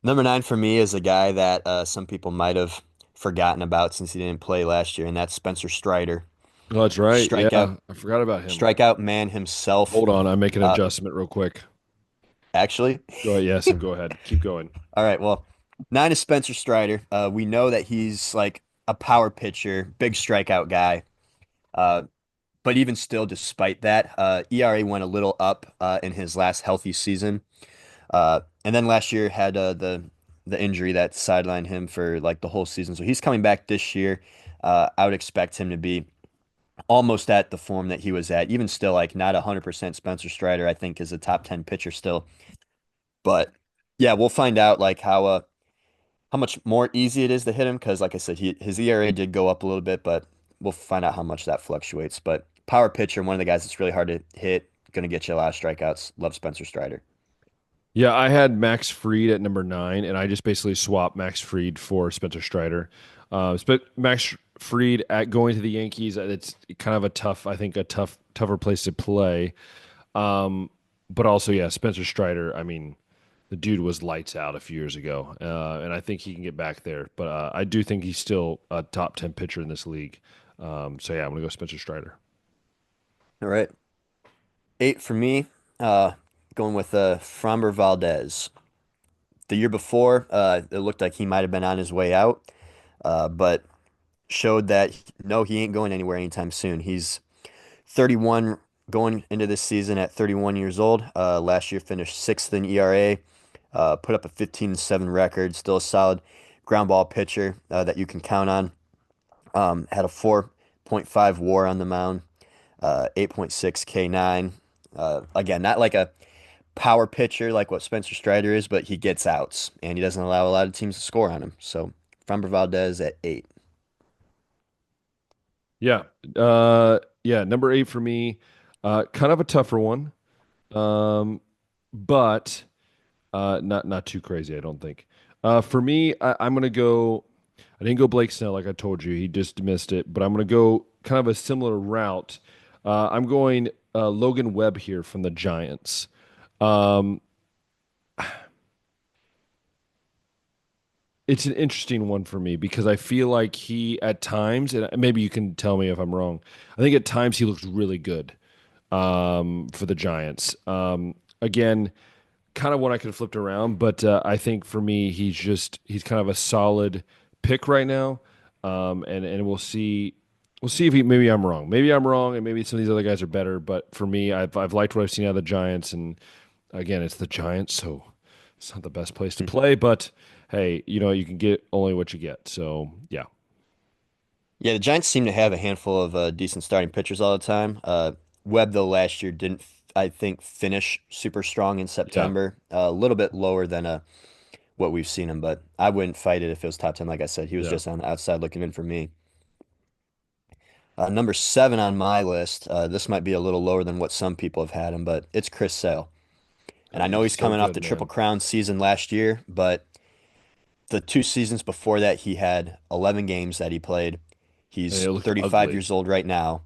Number 9 for me is a guy that some people might have forgotten about since he didn't play last year, and that's Spencer Strider. Oh, that's right. Yeah, Strikeout, I forgot about him. strikeout man himself. Hold on, I make an Uh, adjustment real quick. Actually, Go ahead. Yes, and go ahead. Keep going. all right. Well, 9 is Spencer Strider. We know that he's like a power pitcher, big strikeout guy. Uh, but even still, despite that, ERA went a little up in his last healthy season. And then last year had the injury that sidelined him for like the whole season. So he's coming back this year. I would expect him to be almost at the form that he was at. Even still, like not 100% Spencer Strider, I think is a top 10 pitcher still. But yeah, we'll find out like how much more easy it is to hit him because like I said, his ERA did go up a little bit, but we'll find out how much that fluctuates. But power pitcher, one of the guys that's really hard to hit, going to get you a lot of strikeouts. Love Spencer Strider. Yeah, I had Max Fried at number 9, and I just basically swapped Max Fried for Spencer Strider. Max Fried at going to the Yankees, it's kind of a tough, I think, tougher place to play. But also, yeah, Spencer Strider. I mean, the dude was lights out a few years ago, and I think he can get back there. But I do think he's still a top 10 pitcher in this league. So yeah, I'm gonna go Spencer Strider. All right. 8 for me, going with Framber Valdez. The year before, it looked like he might have been on his way out, but showed that no, he ain't going anywhere anytime soon. He's 31 going into this season at 31 years old. Last year finished sixth in ERA, put up a 15-7 record, still a solid ground ball pitcher that you can count on. Had a 4.5 WAR on the mound, 8.6 K9. Again, not like a power pitcher like what Spencer Strider is, but he gets outs and he doesn't allow a lot of teams to score on him. So Framber Valdez at 8. Yeah, yeah, number 8 for me. Kind of a tougher one, but not too crazy, I don't think. For me, I'm gonna go. I didn't go Blake Snell like I told you. He just missed it, but I'm gonna go kind of a similar route. I'm going Logan Webb here from the Giants. Um, it's an interesting one for me because I feel like he at times, and maybe you can tell me if I'm wrong. I think at times he looks really good for the Giants. Again, kind of one I could have flipped around, but I think for me, he's kind of a solid pick right now, and we'll see if maybe I'm wrong, and maybe some of these other guys are better. But for me, I've liked what I've seen out of the Giants, and again, it's the Giants, so it's not the best place to play, but hey, you can get only what you get. So yeah, Yeah, the Giants seem to have a handful of decent starting pitchers all the time. Webb, though, last year didn't, I think, finish super strong in yeah, September. A little bit lower than what we've seen him, but I wouldn't fight it if it was top 10. Like I said, he was yeah. just on the outside looking in for me. Number 7 on my list. This might be a little lower than what some people have had him, but it's Chris Sale. And I know He's he's so coming off good, the Triple man. Crown season last year, but the 2 seasons before that, he had 11 games that he played. And He's it looked 35 ugly. years old right now.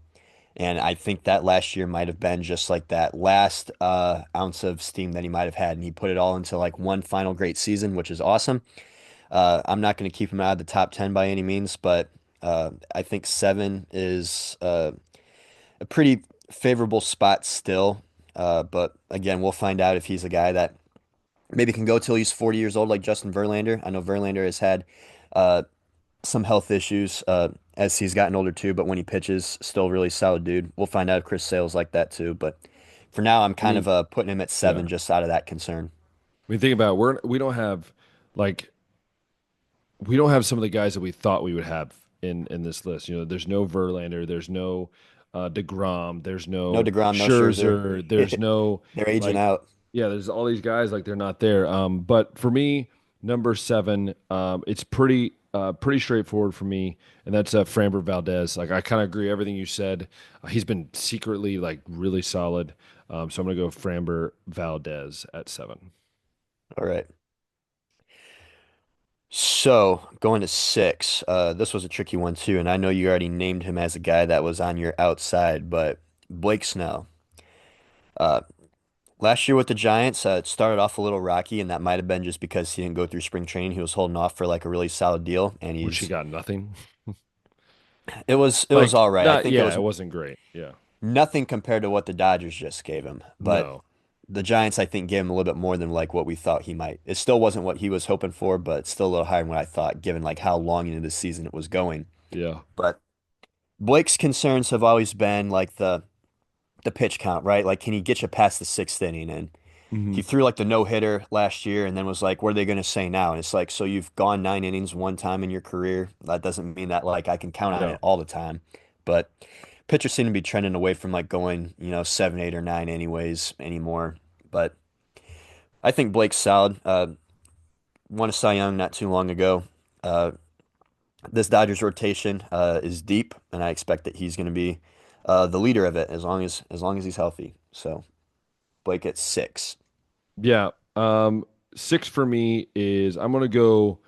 And I think that last year might have been just like that last ounce of steam that he might have had. And he put it all into like one final great season, which is awesome. I'm not going to keep him out of the top 10 by any means, but I think 7 is a pretty favorable spot still. But again, we'll find out if he's a guy that maybe can go till he's 40 years old, like Justin Verlander. I know Verlander has had uh, some health issues as he's gotten older too, but when he pitches, still a really solid dude. We'll find out if Chris Sale's like that too. But for now, I'm I kind of mean, putting him at yeah. 7 just out of that concern. I mean, think about it. We don't have like we don't have some of the guys that we thought we would have in this list. There's no Verlander, there's no DeGrom, there's No no DeGrom, no Scherzer. Scherzer, there's no They're aging like out. yeah, there's all these guys like they're not there. But for me, number 7, it's pretty straightforward for me, and that's Framber Valdez. Like I kind of agree everything you said. He's been secretly like really solid. So I'm gonna go Framber Valdez at 7. All right. So going to six. This was a tricky one too, and I know you already named him as a guy that was on your outside, but Blake Snell. Uh, Last year with the Giants, it started off a little rocky, and that might have been just because he didn't go through spring training. He was holding off for like a really solid deal, and Which he he's got nothing. it was Like, all right. I not, think it yeah, was it wasn't great. Yeah. nothing compared to what the Dodgers just gave him, but No. the Giants, I think, gave him a little bit more than like what we thought he might. It still wasn't what he was hoping for, but it's still a little higher than what I thought, given like how long into the season it was going. Yeah. But Blake's concerns have always been like the pitch count, right? Like, can he get you past the sixth inning? And Hmm. he threw like the no hitter last year, and then was like, "What are they going to say now?" And it's like, so you've gone 9 innings one time in your career. That doesn't mean that like I can count on Yeah. it all the time, but pitchers seem to be trending away from like going, 7, 8, or 9 anyways anymore. But I think Blake's solid. Won a Cy Young not too long ago. Uh, this Dodgers rotation is deep, and I expect that he's going to be the leader of it as long as he's healthy. So Blake at six. Yeah. Six for me is I'm gonna go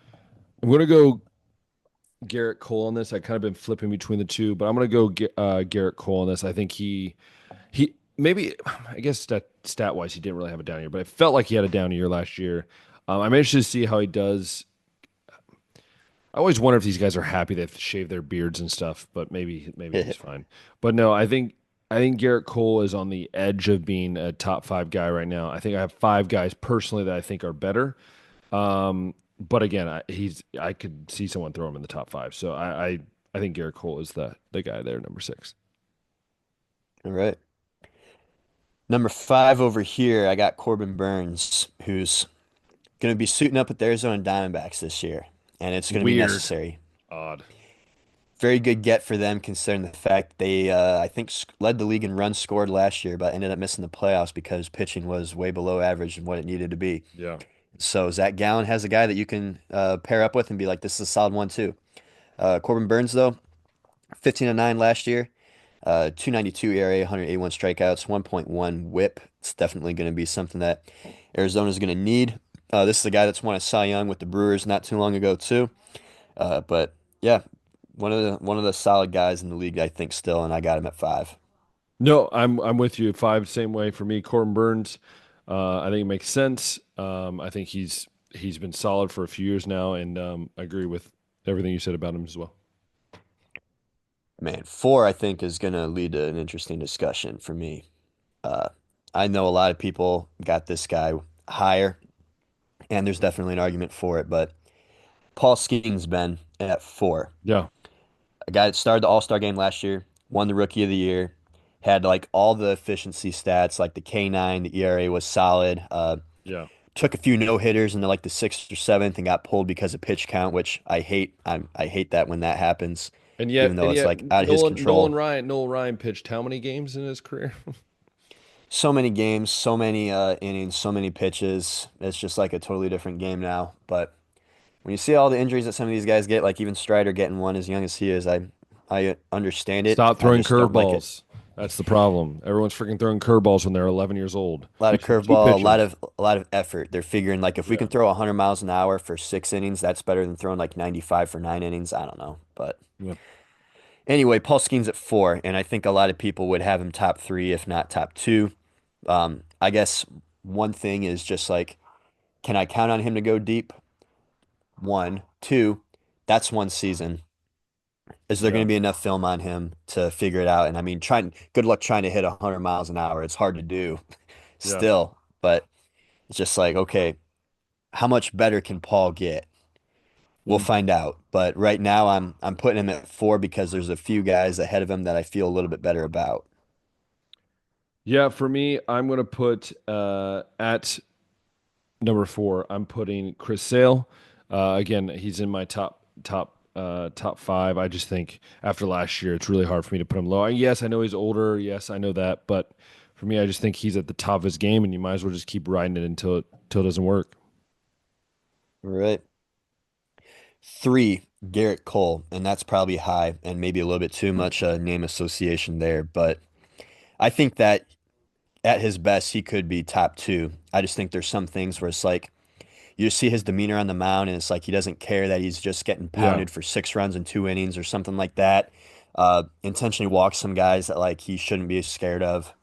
Garrett Cole on this. I kind of been flipping between the two, but I'm gonna go Garrett Cole on this. I think he maybe I guess stat wise he didn't really have a down year, but it felt like he had a down year last year. I'm interested to see how he does. I always wonder if these guys are happy they've shaved their beards and stuff, but maybe he's fine. But no, I think Garrett Cole is on the edge of being a top five guy right now. I think I have five guys personally that I think are better. But again, I could see someone throw him in the top five. So I think Garrett Cole is the guy there, number six. All right. Number five over here, I got Corbin Burns, who's going to be suiting up with the Arizona Diamondbacks this year, and it's going to be Weird, necessary. odd. Very good get for them considering the fact they, I think, led the league in runs scored last year, but ended up missing the playoffs because pitching was way below average and what it needed to be. Yeah, So Zach Gallen has a guy that you can pair up with and be like, this is a solid one too. Corbin Burns, though, 15-9 last year, 292 ERA, 181 strikeouts, 1.1 WHIP. It's definitely going to be something that Arizona's going to need. This is a guy that's won a Cy Young with the Brewers not too long ago too. But yeah, one of the solid guys in the league, I think, still, and I got him at five. no, I'm with you. Five, same way for me. Corbin Burns, I think it makes sense. I think he's been solid for a few years now, and I agree with everything you said about him as well. Man, four, I think, is going to lead to an interesting discussion for me. Uh, I know a lot of people got this guy higher, and there's definitely an argument for it, but Paul Skeens been at four. Yeah, A guy that started the All-Star game last year, won the Rookie of the Year, had like all the efficiency stats, like the K9, the ERA was solid. yeah. Took a few no-hitters into like the sixth or seventh and got pulled because of pitch count, which I hate. I hate that when that happens, And even yet, though and it's yet, like out of his Nolan control. Ryan, Nolan Ryan pitched how many games in his career? So many games, so many innings, so many pitches. It's just like a totally different game now. But when you see all the injuries that some of these guys get, like even Strider getting one as young as he is, I understand it. Stop I throwing just don't like it. curveballs. That's the problem. Everyone's freaking throwing curveballs when they're 11 years old. A lot of Makes you two curveball, pitchers. a lot of effort. They're figuring like if we Yeah, can throw 100 miles an hour for 6 innings, that's better than throwing like 95 for 9 innings. I don't know, but yeah, anyway, Paul Skeens at four, and I think a lot of people would have him top three, if not top two. I guess one thing is just like, can I count on him to go deep? One, two, that's one season. Is there going yeah, to be enough film on him to figure it out? And I mean, good luck trying to hit 100 miles an hour. It's hard to do yeah. still, but it's just like, okay, how much better can Paul get? We'll Mm. find out. But right now, I'm putting him at four because there's a few guys ahead of him that I feel a little bit better about. Yeah, for me, I'm gonna put at number four. I'm putting Chris Sale. Again, he's in my top five. I just think after last year, it's really hard for me to put him low. And yes, I know he's older. Yes, I know that. But for me, I just think he's at the top of his game, and you might as well just keep riding it until it doesn't work. All right. Three, Garrett Cole, and that's probably high and maybe a little bit too much name association there. But I think that at his best, he could be top two. I just think there's some things where it's like you just see his demeanor on the mound, and it's like he doesn't care that he's just getting Yeah. pounded for 6 runs in 2 innings or something like that. Intentionally walks some guys that like he shouldn't be scared of.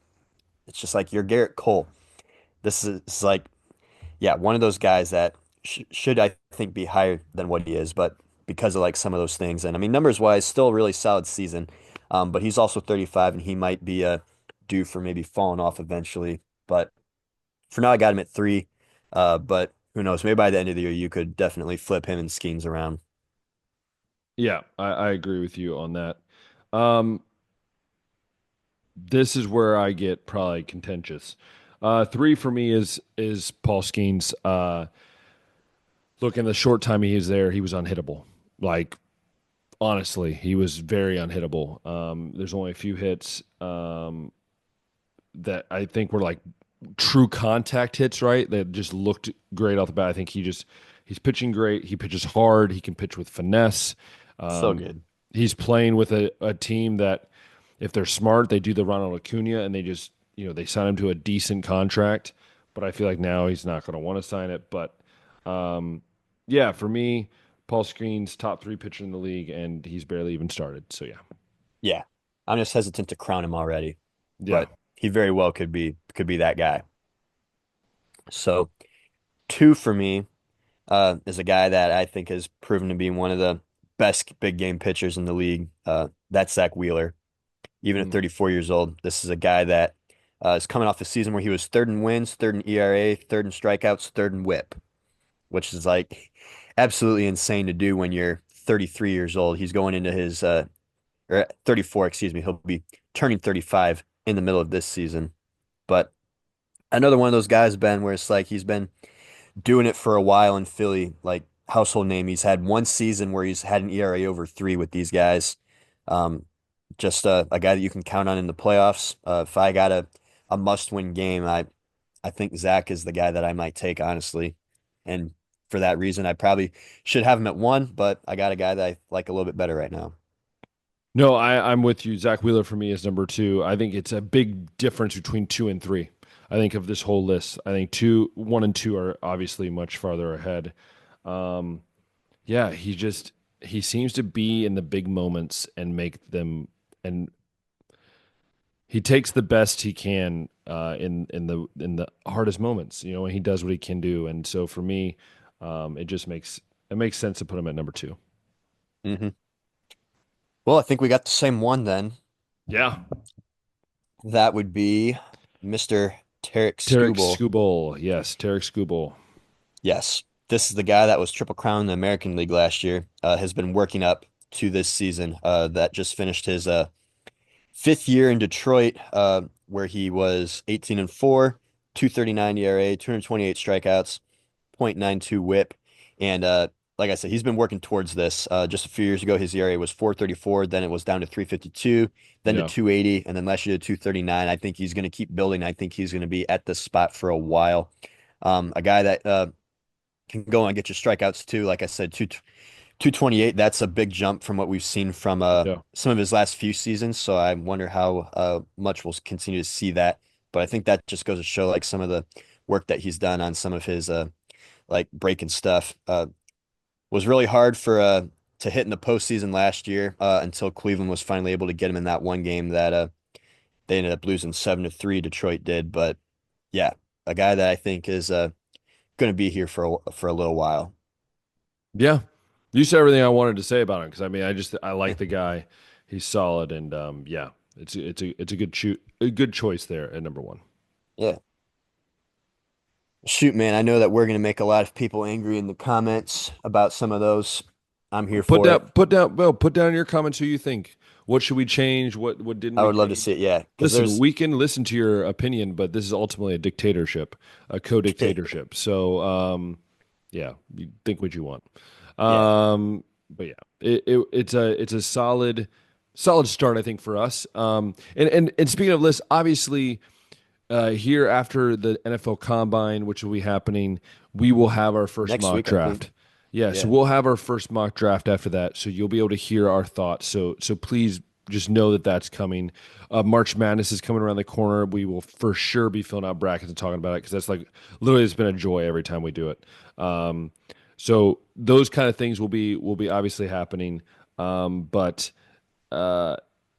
It's just like you're Garrett Cole. This is like, yeah, one of those guys that should, I think, be higher than what he is, but because of like some of those things, and I mean numbers wise, still a really solid season. But he's also 35, and he might be due for maybe falling off eventually. But for now, I got him at 3. But who knows? Maybe by the end of the year, you could definitely flip him and schemes around. Yeah, I agree with you on that. Um, this is where I get probably contentious. Three for me is Paul Skeens. Look, in the short time he was there, he was unhittable. Like honestly, he was very unhittable. There's only a few hits that I think were like true contact hits, right? That just looked great off the bat. I think he's pitching great. He pitches hard. He can pitch with finesse. So Um, good. he's playing with a team that, if they're smart, they do the Ronald Acuna and they just, they sign him to a decent contract. But I feel like now he's not going to want to sign it. But yeah, for me, Paul Skeens top three pitcher in the league, and he's barely even started. So yeah, Yeah, I'm just hesitant to crown him already, yeah, but he very well could be that guy. So 2 for me is a guy that I think has proven to be one of the best big game pitchers in the league. That's Zach Wheeler. Even at mm, 34 years old, this is a guy that is coming off a season where he was third in wins, third in ERA, third in strikeouts, third in WHIP, which is like absolutely insane to do when you're 33 years old. He's going into his or 34, excuse me. He'll be turning 35 in the middle of this season. But another one of those guys, Ben, where it's like he's been doing it for a while in Philly, like household name. He's had one season where he's had an ERA over 3 with these guys. Um, just a guy that you can count on in the playoffs. If I got a must-win game, I think Zach is the guy that I might take, honestly. And for that reason, I probably should have him at 1, but I got a guy that I like a little bit better right now. no, I'm with you. Zach Wheeler for me is number two. I think it's a big difference between two and three. I think of this whole list. I think one and two are obviously much farther ahead. Um, yeah, he seems to be in the big moments and make them, and he takes the best he can in the hardest moments. And he does what he can do. And so for me, it makes sense to put him at number two. Hmm. Well, I think we got the same one then. Yeah, That would be Mr. Tarek Tarek Skubal. Skubal. Yes, Tarek Skubal. Yes, this is the guy that was Triple Crown in the American League last year. Has been working up to this season. That just finished his 5th year in Detroit, where he was 18-4, 239 ERA, 228 strikeouts, .92 WHIP, and like I said, he's been working towards this. Just a few years ago, his ERA was 4.34, then it was down to 3.52, then to Yeah. 2.80, and then last year to 2.39. I think he's going to keep building. I think he's going to be at this spot for a while. A guy that can go and get your strikeouts too. Like I said, 228, that's a big jump from what we've seen from Yeah. some of his last few seasons. So I wonder how much we'll continue to see that. But I think that just goes to show like some of the work that he's done on some of his like breaking stuff. Was really hard for to hit in the postseason last year until Cleveland was finally able to get him in that one game that they ended up losing 7-3. Detroit did. But yeah, a guy that I think is going to be here for a little while. Yeah. You said everything I wanted to say about him because I like the guy. He's solid and yeah, it's a good choice there at number one. Yeah. Shoot, man, I know that we're going to make a lot of people angry in the comments about some of those. I'm here Put for it. down put down well, put down in your comments who you think. What should we change? What didn't I we would love to see change? it. Yeah. Because Listen, there's, we can listen to your opinion, but this is ultimately a dictatorship, a co-dictatorship. So yeah, you think what you want. yeah, But yeah, it's a solid start, I think, for us. And speaking of lists, obviously, here after the NFL Combine, which will be happening, we will have our first next mock week, I think. draft. Yeah, so Yeah. we'll have our first mock draft after that. So you'll be able to hear our thoughts. So please just know that that's coming. March Madness is coming around the corner. We will for sure be filling out brackets and talking about it because that's like literally it's been a joy every time we do it. So those kind of things will be obviously happening. But yeah,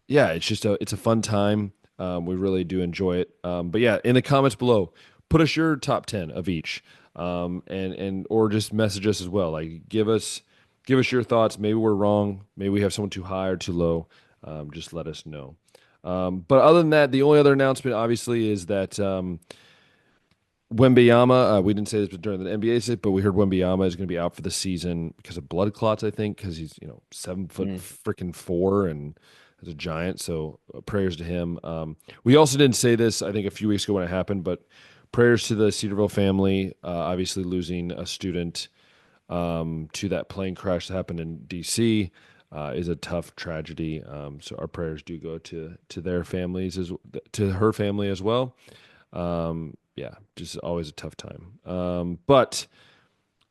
it's a fun time. We really do enjoy it. But yeah, in the comments below, put us your top 10 of each, and or just message us as well. Like give us your thoughts. Maybe we're wrong. Maybe we have someone too high or too low. Just let us know. But other than that, the only other announcement obviously is that Wembanyama, we didn't say this during the NBA set, but we heard Wembanyama is going to be out for the season because of blood clots, I think, because he's 7 foot freaking 4 and is a giant. So prayers to him. We also didn't say this, I think, a few weeks ago when it happened, but prayers to the Cedarville family. Obviously, losing a student to that plane crash that happened in D.C. Is a tough tragedy. So our prayers do go to their families, to her family as well. Yeah, just always a tough time. But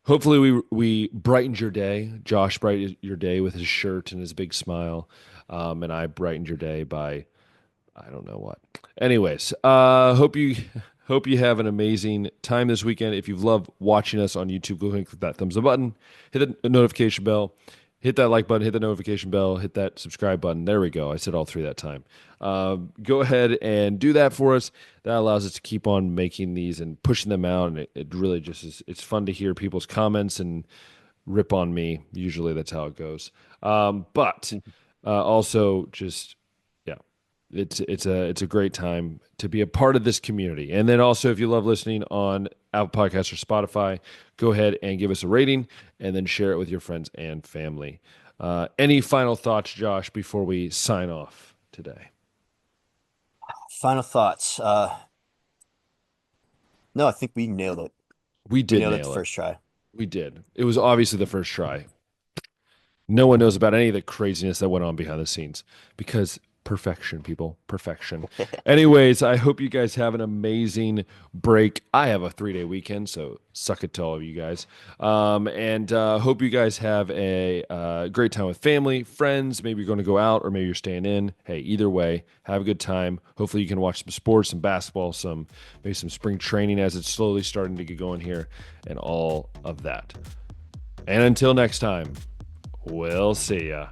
hopefully we brightened your day. Josh brightened your day with his shirt and his big smile. And I brightened your day by I don't know what. Anyways, hope you have an amazing time this weekend. If you've loved watching us on YouTube, go ahead and click that thumbs up button, hit the notification bell, hit that like button, hit the notification bell, hit that subscribe button. There we go. I said all three that time. Go ahead and do that for us. That allows us to keep on making these and pushing them out. And it really just is, it's fun to hear people's comments and rip on me. Usually that's how it goes. But also just, yeah, it's a great time to be a part of this community. And then also, if you love listening on Apple Podcasts or Spotify, go ahead and give us a rating and then share it with your friends and family. Any final thoughts, Josh, before we sign off today? Final thoughts. No, I think we nailed it. We did nailed it nail the it. first try. We did. It was obviously the first try. No one knows about any of the craziness that went on behind the scenes because perfection, people, perfection. Anyways, I hope you guys have an amazing break. I have a 3-day weekend, so suck it to all of you guys. And hope you guys have a great time with family, friends. Maybe you're going to go out or maybe you're staying in. Hey, either way, have a good time. Hopefully you can watch some sports, some basketball, maybe some spring training as it's slowly starting to get going here and all of that. And until next time, we'll see ya.